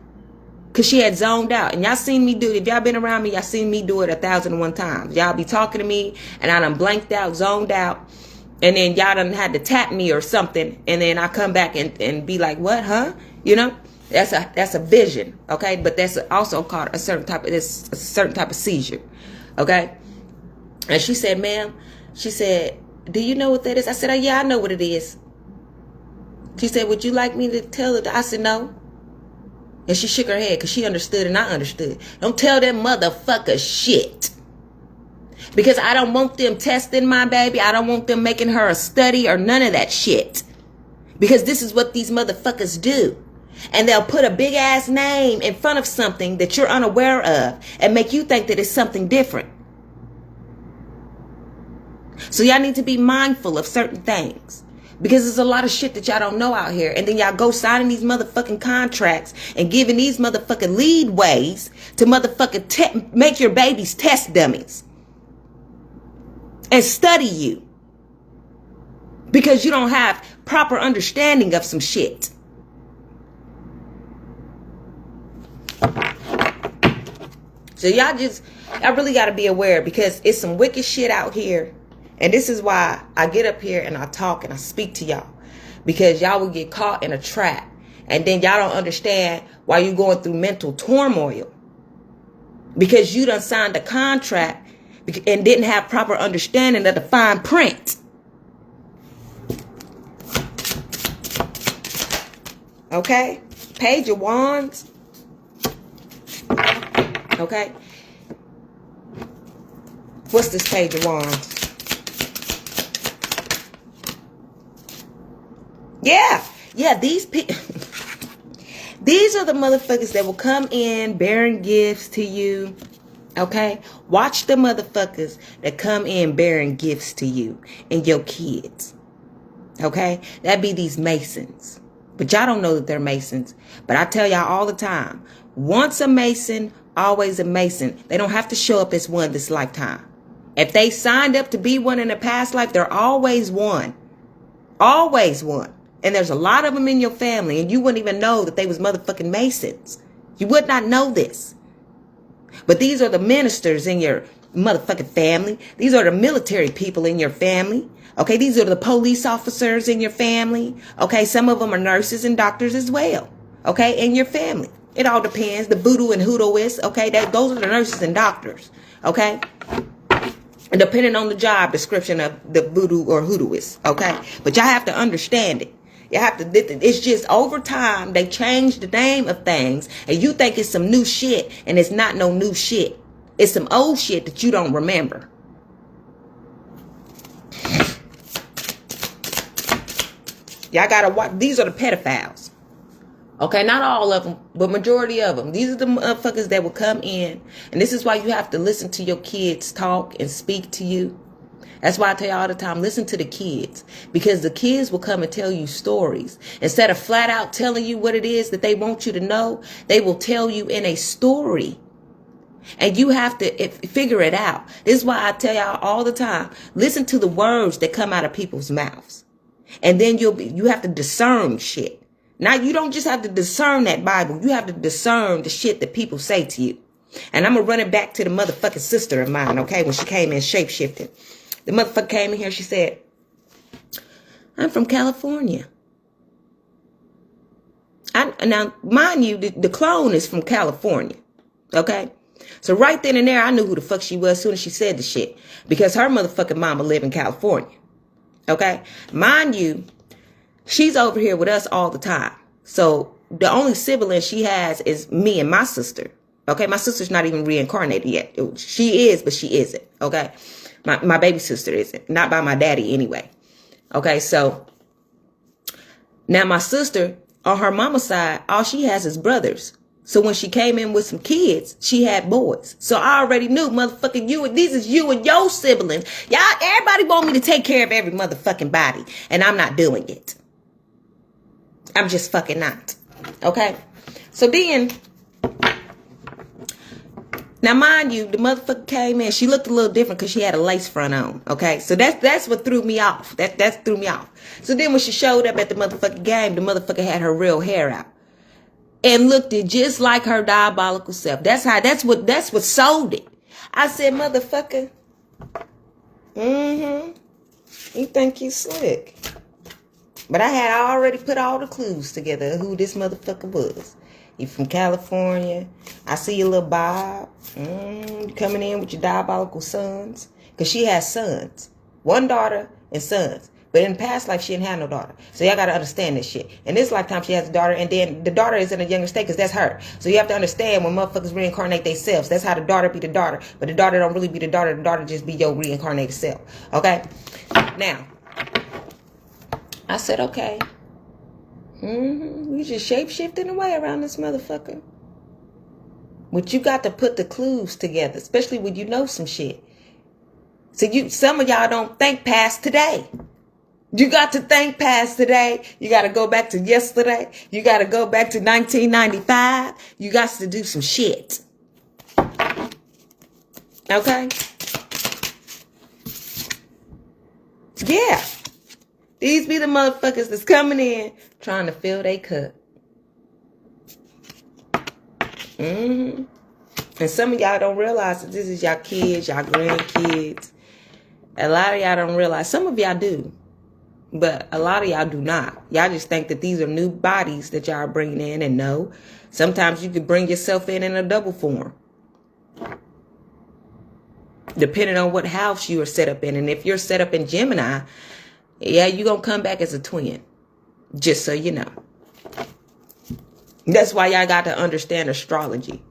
Because she had zoned out. And y'all seen me do it. If y'all been around me, y'all seen me do it 1,001 times. Y'all be talking to me, and I done blanked out, zoned out. And then y'all done had to tap me or something. And then I come back and be like, what, huh? You know? That's a vision, okay? But that's also called a certain type of seizure, okay? And she said, ma'am, she said, do you know what that is? I said, oh, yeah, I know what it is. She said, would you like me to tell her? I said, no. And she shook her head because she understood and I understood. Don't tell them motherfucker shit. Because I don't want them testing my baby. I don't want them making her a study or none of that shit. Because this is what these motherfuckers do. And they'll put a big ass name in front of something that you're unaware of and make you think that it's something different. So y'all need to be mindful of certain things. Because there's a lot of shit that y'all don't know out here. And then y'all go signing these motherfucking contracts and giving these motherfucking leadways to motherfucking make your babies test dummies. And study you. Because you don't have proper understanding of some shit. So y'all really got to be aware because it's some wicked shit out here. And this is why I get up here and I talk and I speak to y'all. Because y'all will get caught in a trap. And then y'all don't understand why you're going through mental turmoil. Because you done signed a contract and didn't have proper understanding of the fine print. Okay? Page of Wands. Okay? What's this Page of Wands? Yeah, these people. These are the motherfuckers that will come in bearing gifts to you. Okay? Watch the motherfuckers that come in bearing gifts to you and your kids. Okay? That be these Masons. But y'all don't know that they're Masons. But I tell y'all all the time. Once a Mason, always a Mason. They don't have to show up as one this lifetime. If they signed up to be one in a past life, they're always one. Always one. And there's a lot of them in your family. And you wouldn't even know that they was motherfucking Masons. You would not know this. But these are the ministers in your motherfucking family. These are the military people in your family. Okay, these are the police officers in your family. Okay, some of them are nurses and doctors as well. Okay, in your family. It all depends. The voodoo and hoodooists, okay? Those are the nurses and doctors, okay? And depending on the job description of the voodoo or hoodooist, okay? But y'all have to understand it. You have to, it's just over time, they change the name of things, and you think it's some new shit, and it's not no new shit. It's some old shit that you don't remember. Y'all gotta watch. These are the pedophiles. Okay, not all of them, but majority of them. These are the motherfuckers that will come in. And this is why you have to listen to your kids talk and speak to you. That's why I tell you all the time, listen to the kids. Because the kids will come and tell you stories. Instead of flat out telling you what it is that they want you to know, they will tell you in a story. And you have to figure it out. This is why I tell y'all all the time, listen to the words that come out of people's mouths. And then you have to discern shit. Now, you don't just have to discern that Bible. You have to discern the shit that people say to you. And I'm going to run it back to the motherfucking sister of mine, okay, when she came in shape-shifting. The motherfucker came in here, she said, I'm from California. Now, mind you, the clone is from California, okay? So right then and there, I knew who the fuck she was as soon as she said the shit. Because her motherfucking mama live in California, okay? Mind you, she's over here with us all the time. So the only sibling she has is me and my sister. Okay, my sister's not even reincarnated yet. She is, but she isn't. Okay, my baby sister isn't. Not by my daddy anyway. Okay, so now my sister, on her mama's side, all she has is brothers. So when she came in with some kids, she had boys. So I already knew, motherfucking you, these is you and your siblings. Y'all, everybody want me to take care of every motherfucking body. And I'm not doing it. I'm just fucking not. Okay? So then, now mind you, the motherfucker came in. She looked a little different because she had a lace front on. Okay? So that's what threw me off. That threw me off. So then when she showed up at the motherfucking game, the motherfucker had her real hair out. And looked it just like her diabolical self. That's what sold it. I said, motherfucker. You think you slick. But I had already put all the clues together of who this motherfucker was. You from California. I see your little Bob. You coming in with your diabolical sons. Because she has sons. One daughter and sons. But in past life, she didn't have no daughter. So y'all got to understand this shit. In this lifetime, she has a daughter. And then the daughter is in a younger state because that's her. So you have to understand when motherfuckers reincarnate themselves. That's how the daughter be the daughter. But the daughter don't really be the daughter. The daughter just be your reincarnated self. Okay? Now. I said, okay. We just shape-shifting away around this motherfucker. But you got to put the clues together, especially when you know some shit. So some of y'all don't think past today. You got to think past today. You got to go back to yesterday. You got to go back to 1995. You got to do some shit. Okay? Yeah. These be the motherfuckers that's coming in trying to fill their cup. And some of y'all don't realize that this is y'all kids, y'all grandkids. A lot of y'all don't realize. Some of y'all do. But a lot of y'all do not. Y'all just think that these are new bodies that y'all are bringing in. And no, sometimes you can bring yourself in a double form. Depending on what house you are set up in. And if you're set up in Gemini, yeah, you're going to come back as a twin. Just so you know. That's why y'all got to understand astrology.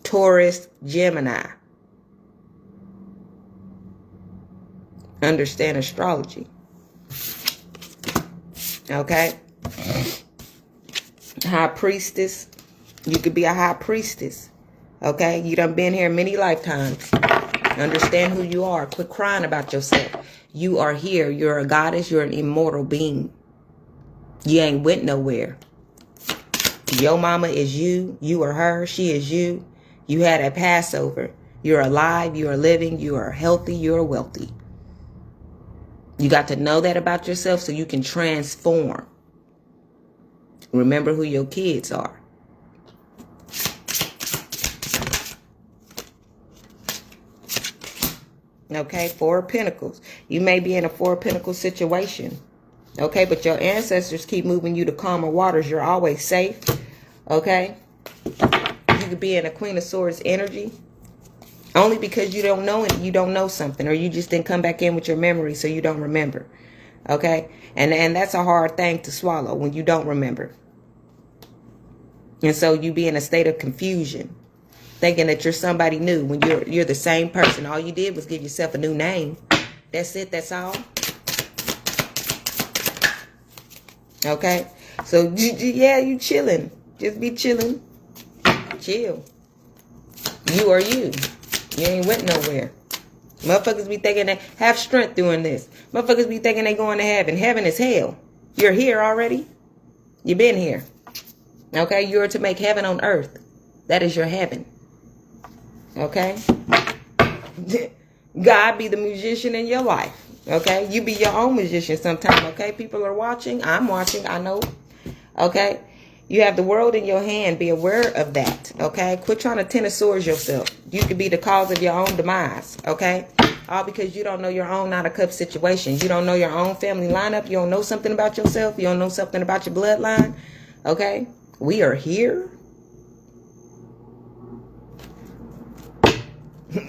Taurus, Gemini. Understand astrology. Okay? High priestess. You could be a high priestess. Okay? You done been here many lifetimes. Understand who you are. Quit crying about yourself. You are here. You're a goddess. You're an immortal being. You ain't went nowhere. Your mama is you. You are her. She is you. You had a Passover. You're alive. You are living. You are healthy. You are wealthy. You got to know that about yourself so you can transform. Remember who your kids are. Okay, Four of Pentacles. You may be in a Four of Pentacles situation. Okay, but your ancestors keep moving you to calmer waters. You're always safe. Okay? You could be in a Queen of Swords energy. Only because you don't know it, you don't know something. Or you just didn't come back in with your memory, so you don't remember. Okay? And that's a hard thing to swallow when you don't remember. And so you be in a state of confusion, thinking that you're somebody new when you're the same person. All you did was give yourself a new name. That's it. That's all. Okay? So, yeah, you chilling. Just be chilling. Chill. You are you. You ain't went nowhere. Motherfuckers be thinking they have strength doing this. Motherfuckers be thinking they going to heaven. Heaven is hell. You're here already. You've been here. Okay? You're to make heaven on earth. That is your heaven. Okay? God be the musician in your life. Okay? You be your own musician sometime. Okay? People are watching. I'm watching. I know. Okay? You have the world in your hand. Be aware of that. Okay? Quit trying to Ten of Swords yourself. You could be the cause of your own demise. Okay? All because you don't know your own Nine of Cups situation. You don't know your own family lineup. You don't know something about yourself. You don't know something about your bloodline. Okay? We are here.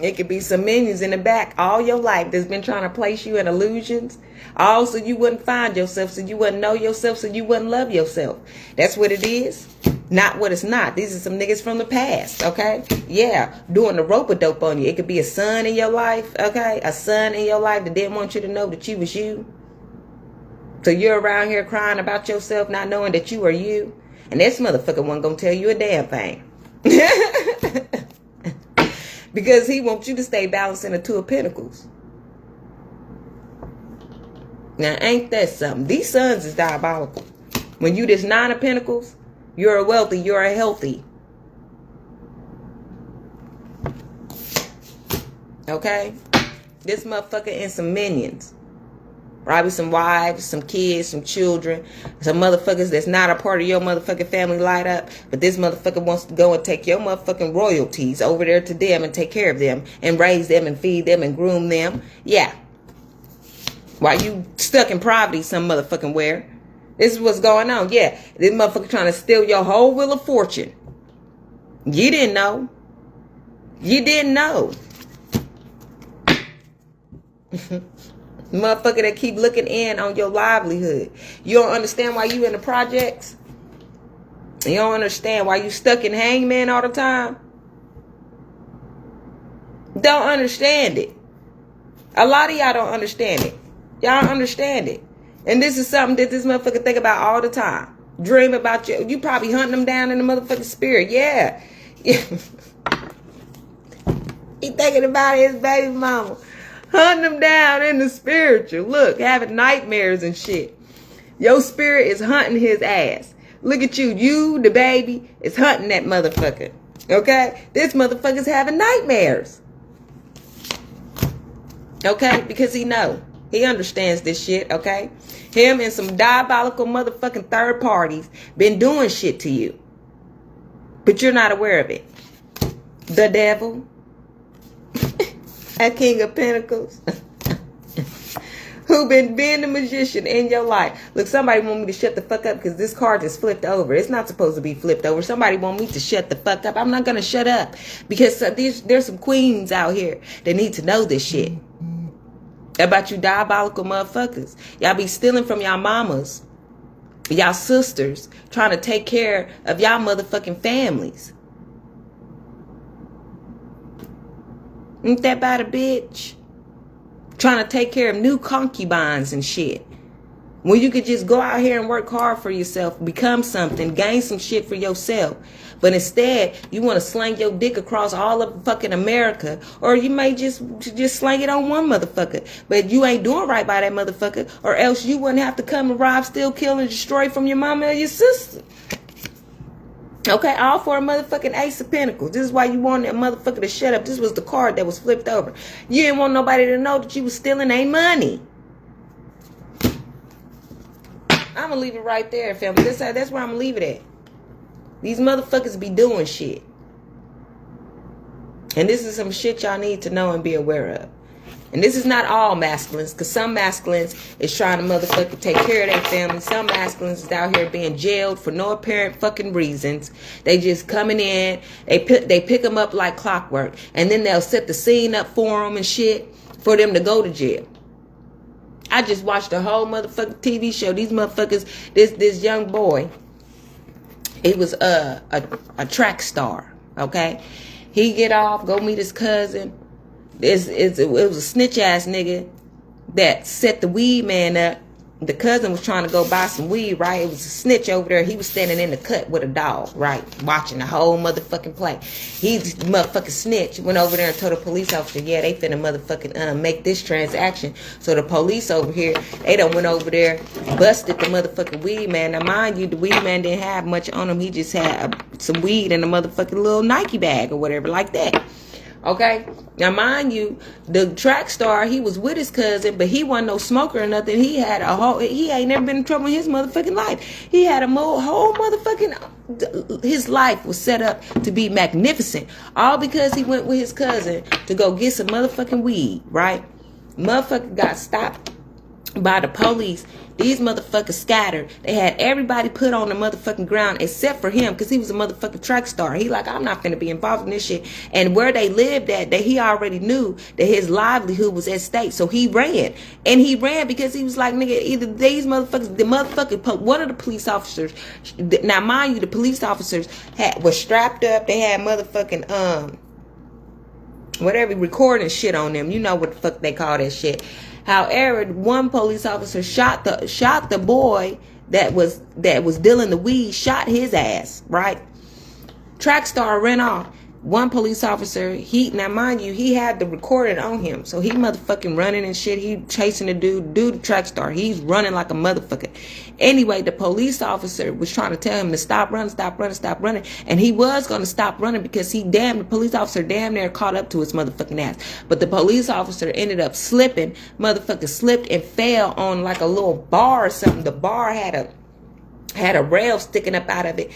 It could be some minions in the back all your life that's been trying to place you in illusions. All so you wouldn't find yourself, so you wouldn't know yourself, so you wouldn't love yourself. That's what it is. Not what it's not. These are some niggas from the past, okay? Yeah, doing the rope-a-dope on you. It could be a son in your life, okay? A son in your life that didn't want you to know that you was you. So you're around here crying about yourself, not knowing that you are you. And this motherfucker wasn't going to tell you a damn thing. Because he wants you to stay balanced in the Two of Pentacles. Now, ain't that something? These sons is diabolical. When you this Nine of Pentacles, you're a wealthy, you're a healthy. Okay? This motherfucker and some minions. Probably some wives, some kids, some children, some motherfuckers that's not a part of your motherfucking family light up. But this motherfucker wants to go and take your motherfucking royalties over there to them and take care of them and raise them and feed them and groom them. Yeah. While you stuck in poverty some motherfucking where. This is what's going on. Yeah. This motherfucker trying to steal your whole wheel of fortune. You didn't know. You didn't know. Motherfucker that keep looking in on your livelihood. You don't understand why you in the projects? You don't understand why you stuck in hangman all the time? Don't understand it. A lot of y'all don't understand it. Y'all don't understand it. And this is something that this motherfucker think about all the time. Dream about you. You probably hunting them down in the motherfucking spirit. Yeah. He thinking about his baby mama. Hunting them down in the spiritual. Look, having nightmares and shit. Your spirit is hunting his ass. Look at you. You, the baby, is hunting that motherfucker. Okay? This motherfucker's having nightmares. Okay? Because he know. He understands this shit. Okay? Him and some diabolical motherfucking third parties been doing shit to you. But you're not aware of it. The devil. A King of Pentacles. Who been being the magician in your life. Look, somebody want me to shut the fuck up because this card is flipped over. It's not supposed to be flipped over. Somebody want me to shut the fuck up. I'm not going to shut up. Because there's some queens out here that need to know this shit. About you diabolical motherfuckers. Y'all be stealing from y'all mamas. Y'all sisters. Trying to take care of y'all motherfucking families. Ain't that bad a bitch? Trying to take care of new concubines and shit. When you could just go out here and work hard for yourself, become something, gain some shit for yourself. But instead, you want to slang your dick across all of fucking America. Or you may just slang it on one motherfucker. But you ain't doing right by that motherfucker. Or else you wouldn't have to come and rob, steal, kill, and destroy from your mama or your sister. Okay, all for a motherfucking Ace of Pentacles. This is why you wanted that motherfucker to shut up. This was the card that was flipped over. You didn't want nobody to know that you was stealing their money. I'm going to leave it right there, family. That's where I'm going to leave it at. These motherfuckers be doing shit. And this is some shit y'all need to know and be aware of. And this is not all masculines, because some masculines is trying to motherfucking take care of their family. Some masculines is out here being jailed for no apparent fucking reasons. They just coming in, they pick them up like clockwork, and then they'll set the scene up for them and shit for them to go to jail. I just watched a whole motherfucking TV show. These motherfuckers, this young boy, he was a track star, okay? He get off, go meet his cousin. It was a snitch ass nigga that set the weed man up. The cousin was trying to go buy some weed, right? It was a snitch over there. He was standing in the cut with a dog, right? Watching the whole motherfucking play. He motherfucking snitch went over there and told the police officer, yeah, they finna motherfucking make this transaction. So the police over here, they done went over there, busted the motherfucking weed man. Now mind you, the weed man didn't have much on him. He just had some weed in a motherfucking little Nike bag or whatever like that. Okay, now mind you, the track star, he was with his cousin, but he wasn't no smoker or nothing. He ain't never been in trouble in his motherfucking life. He had a whole motherfucking, his life was set up to be magnificent. All because he went with his cousin to go get some motherfucking weed, right? Motherfucker got stopped by the police. These motherfuckers scattered. They had everybody put on the motherfucking ground except for him, because he was a motherfucking track star. He like, I'm not finna be involved in this shit. And where they lived at, that he already knew that his livelihood was at stake. So he ran. And he ran because he was like, nigga, either these motherfuckers, one of the police officers, now mind you, the police officers were strapped up. They had motherfucking, whatever, recording shit on them. You know what the fuck they call that shit. However, one police officer shot the boy that was dealing the weed, shot his ass, right? Track star ran off. One police officer, now mind you, he had the recording on him. So he motherfucking running and shit. He chasing the dude, the track star. He's running like a motherfucker. Anyway, the police officer was trying to tell him to stop running. And he was going to stop running because the police officer damn near caught up to his motherfucking ass. But the police officer ended up slipping. Motherfucker slipped and fell on like a little bar or something. The bar had a rail sticking up out of it.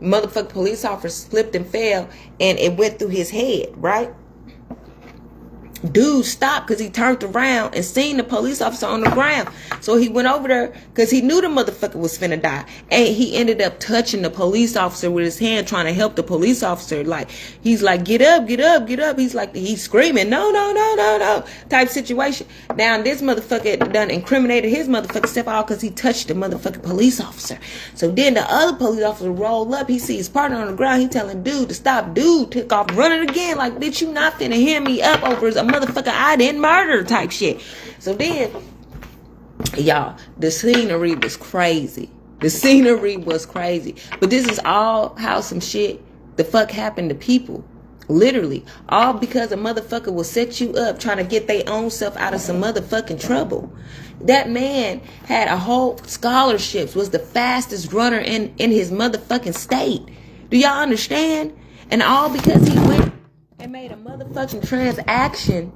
Motherfucking police officer slipped and fell, and it went through his head, right? Dude stopped because he turned around and seen the police officer on the ground. So he went over there because he knew the motherfucker was finna die. And he ended up touching the police officer with his hand, trying to help the police officer. Like, he's like, get up. He's like, he's screaming, no, type situation. Now, this motherfucker done incriminated his motherfucking self all because he touched the motherfucking police officer. So then the other police officer rolled up. He sees his partner on the ground. He telling dude to stop. Dude took off running again. Like, bitch, you not finna hand me up over a motherfucker I didn't murder type shit. So then, y'all, the scenery was crazy. But this is all how some shit the fuck happened to people. Literally. All because a motherfucker will set you up trying to get their own self out of some motherfucking trouble. That man had a whole scholarships, was the fastest runner in his motherfucking state. Do y'all understand? And all because he went and made a motherfucking transaction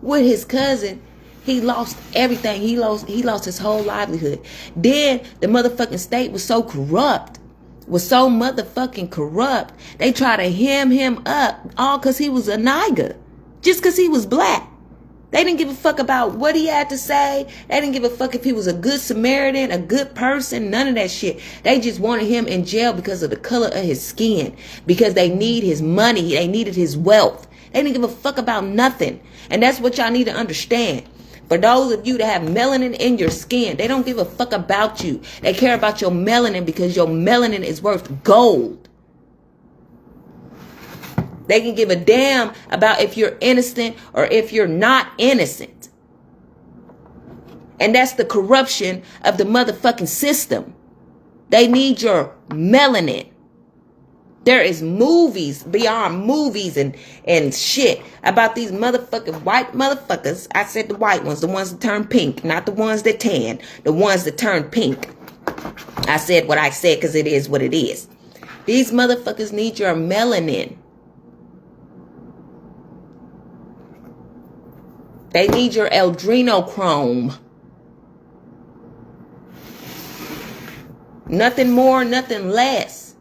with his cousin. He lost everything. He lost his whole livelihood. Then the motherfucking state was so motherfucking corrupt. They try to hem him up all because he was a nigger. Just because he was black. They didn't give a fuck about what he had to say. They didn't give a fuck if he was a good Samaritan, a good person, none of that shit. They just wanted him in jail because of the color of his skin. Because they need his money. They needed his wealth. They didn't give a fuck about nothing. And that's what y'all need to understand. For those of you that have melanin in your skin, they don't give a fuck about you. They care about your melanin because your melanin is worth gold. They can give a damn about if you're innocent or if you're not innocent. And that's the corruption of the motherfucking system. They need your melanin. There is movies beyond movies and shit about these motherfucking white motherfuckers. I said the white ones, the ones that turn pink, not the ones that tan, the ones that turn pink. I said what I said because it is what it is. These motherfuckers need your melanin. They need your adrenochrome. Nothing more, nothing less.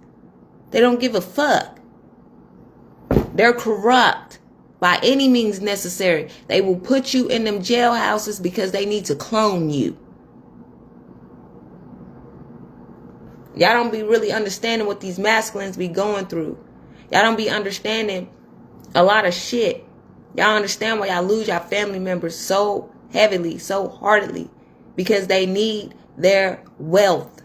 They don't give a fuck. They're corrupt. by any means necessary. They will put you in them jailhouses because they need to clone you. Y'all don't be really understanding what these masculines be going through. Y'all don't be understanding a lot of shit. Y'all understand why y'all lose y'all family members so heavily, so heartedly, because they need their wealth.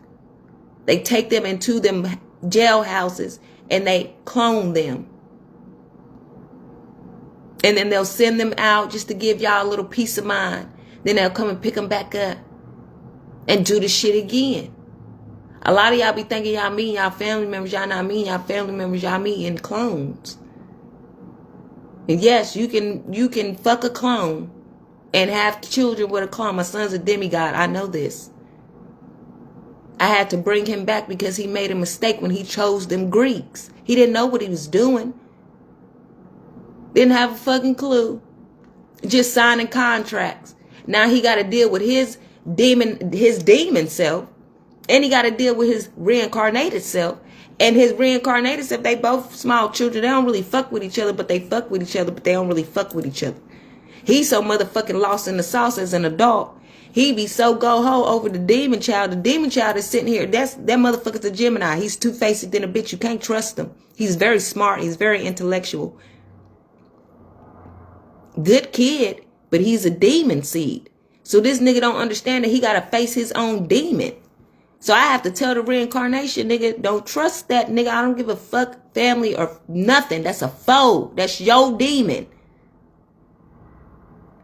They take them into them jailhouses and they clone them. And then they'll send them out just to give y'all a little peace of mind. Then they'll come and pick them back up and do the shit again. A lot of y'all be thinking y'all meeting y'all family members. Y'all not meeting y'all family members. Y'all meeting clones. And yes, you can fuck a clone and have children with a clone. My son's a demigod. I know this. I had to bring him back because he made a mistake when he chose them Greeks. He didn't know what he was doing. Didn't have a fucking clue. Just signing contracts. Now he got to deal with his demon self. And he got to deal with his reincarnated self. And his reincarnated self, they both small children. They don't really fuck with each other, but they fuck with each other, but they don't really fuck with each other. He's so motherfucking lost in the sauce as an adult. He be so go-ho over the demon child. The demon child is sitting here. That motherfucker's a Gemini. He's two-faced than a bitch. You can't trust him. He's very smart. He's very intellectual. Good kid, but he's a demon seed. So this nigga don't understand that he got to face his own demon. So I have to tell the reincarnation, nigga, don't trust that nigga. I don't give a fuck family or nothing. That's a foe. That's your demon.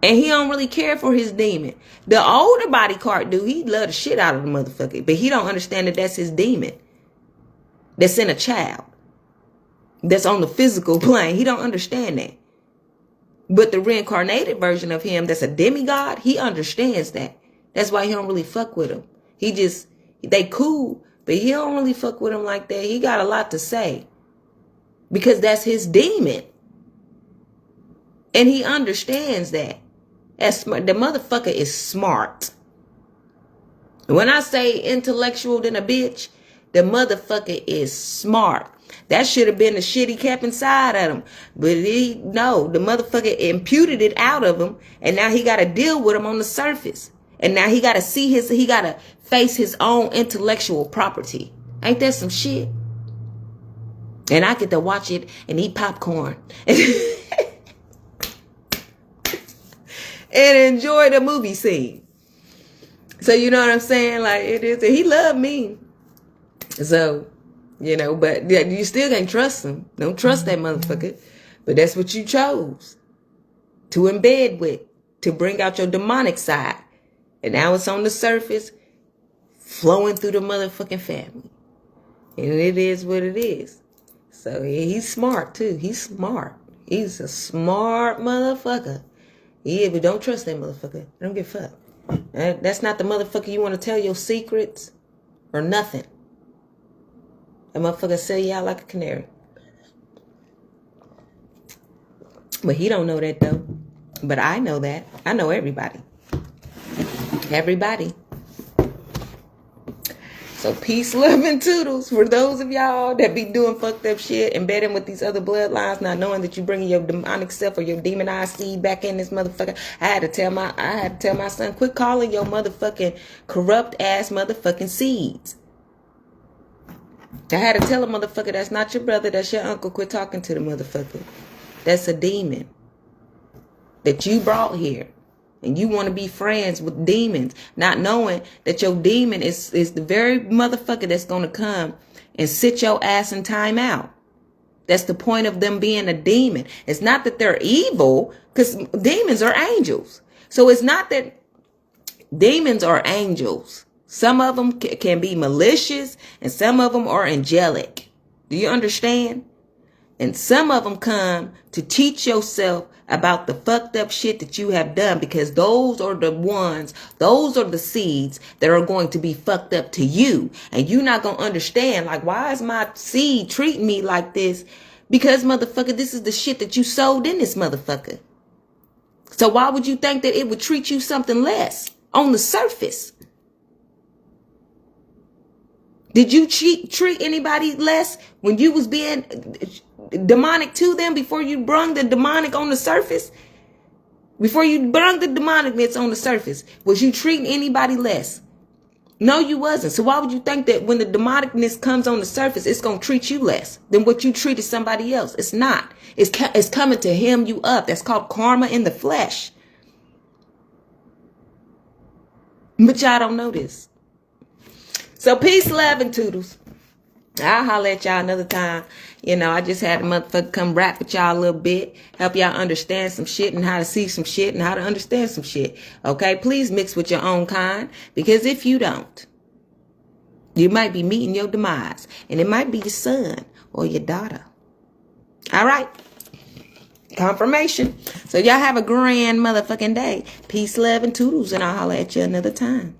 And he don't really care for his demon. The older body card dude, he love the shit out of the motherfucker. But he don't understand that that's his demon. That's in a child. That's on the physical plane. He don't understand that. But the reincarnated version of him that's a demigod, he understands that. That's why he don't really fuck with him. They cool, but he don't really fuck with him like that. He got a lot to say. Because that's his demon. And he understands that. That's smart. The motherfucker is smart. When I say intellectual than a bitch, the motherfucker is smart. That should have been the shit he kept inside of him. But the motherfucker imputed it out of him. And now he got to deal with him on the surface. And now he got to he got to face his own intellectual property. Ain't that some shit? And I get to watch it and eat popcorn. And enjoy the movie scene. So you know what I'm saying? Like it is. He loved me. So, but you still can't trust him. Don't trust that motherfucker. But that's what you chose to embed with, to bring out your demonic side. And now it's on the surface, flowing through the motherfucking family. And it is what it is. So he's smart too. He's smart. He's a smart motherfucker. Yeah, but don't trust that motherfucker. I don't give a fuck. That's not the motherfucker you want to tell your secrets or nothing. That motherfucker sell you out like a canary. But he don't know that though. But I know that. I know everybody. Everybody. So peace, love, and toodles for those of y'all that be doing fucked up shit and betting with these other bloodlines, not knowing that you bringing your demonic self or your demonized seed back in this motherfucker. I had to tell my son, quit calling your motherfucking corrupt ass motherfucking seeds. I had to tell a motherfucker that's not your brother, that's your uncle. Quit talking to the motherfucker. That's a demon that you brought here. And you want to be friends with demons, not knowing that your demon is the very motherfucker that's going to come and sit your ass in time out. That's the point of them being a demon. It's not that they're evil, because demons are angels. So it's not that demons are angels. Some of them can be malicious and some of them are angelic. Do you understand? And some of them come to teach yourself about the fucked up shit that you have done, because those are the seeds that are going to be fucked up to you. And you're not going to understand, like, why is my seed treating me like this? Because, motherfucker, this is the shit that you sowed in this motherfucker. So why would you think that it would treat you something less on the surface? Did you treat anybody less when you was being demonic to them before you brung the demonic on the surface? Before you brung the demonicness on the surface, was you treating anybody less? No, you wasn't. So why would you think that when the demonicness comes on the surface, it's going to treat you less than what you treated somebody else? It's not. It's coming to hem you up. That's called karma in the flesh. But y'all don't know this. So peace, love, and toodles. I'll holler at y'all another time. You know, I just had a motherfucker come rap with y'all a little bit. Help y'all understand some shit and how to see some shit and how to understand some shit. Okay? Please mix with your own kind. Because if you don't, you might be meeting your demise. And it might be your son or your daughter. All right? Confirmation. So y'all have a grand motherfucking day. Peace, love, and toodles. And I'll holler at you another time.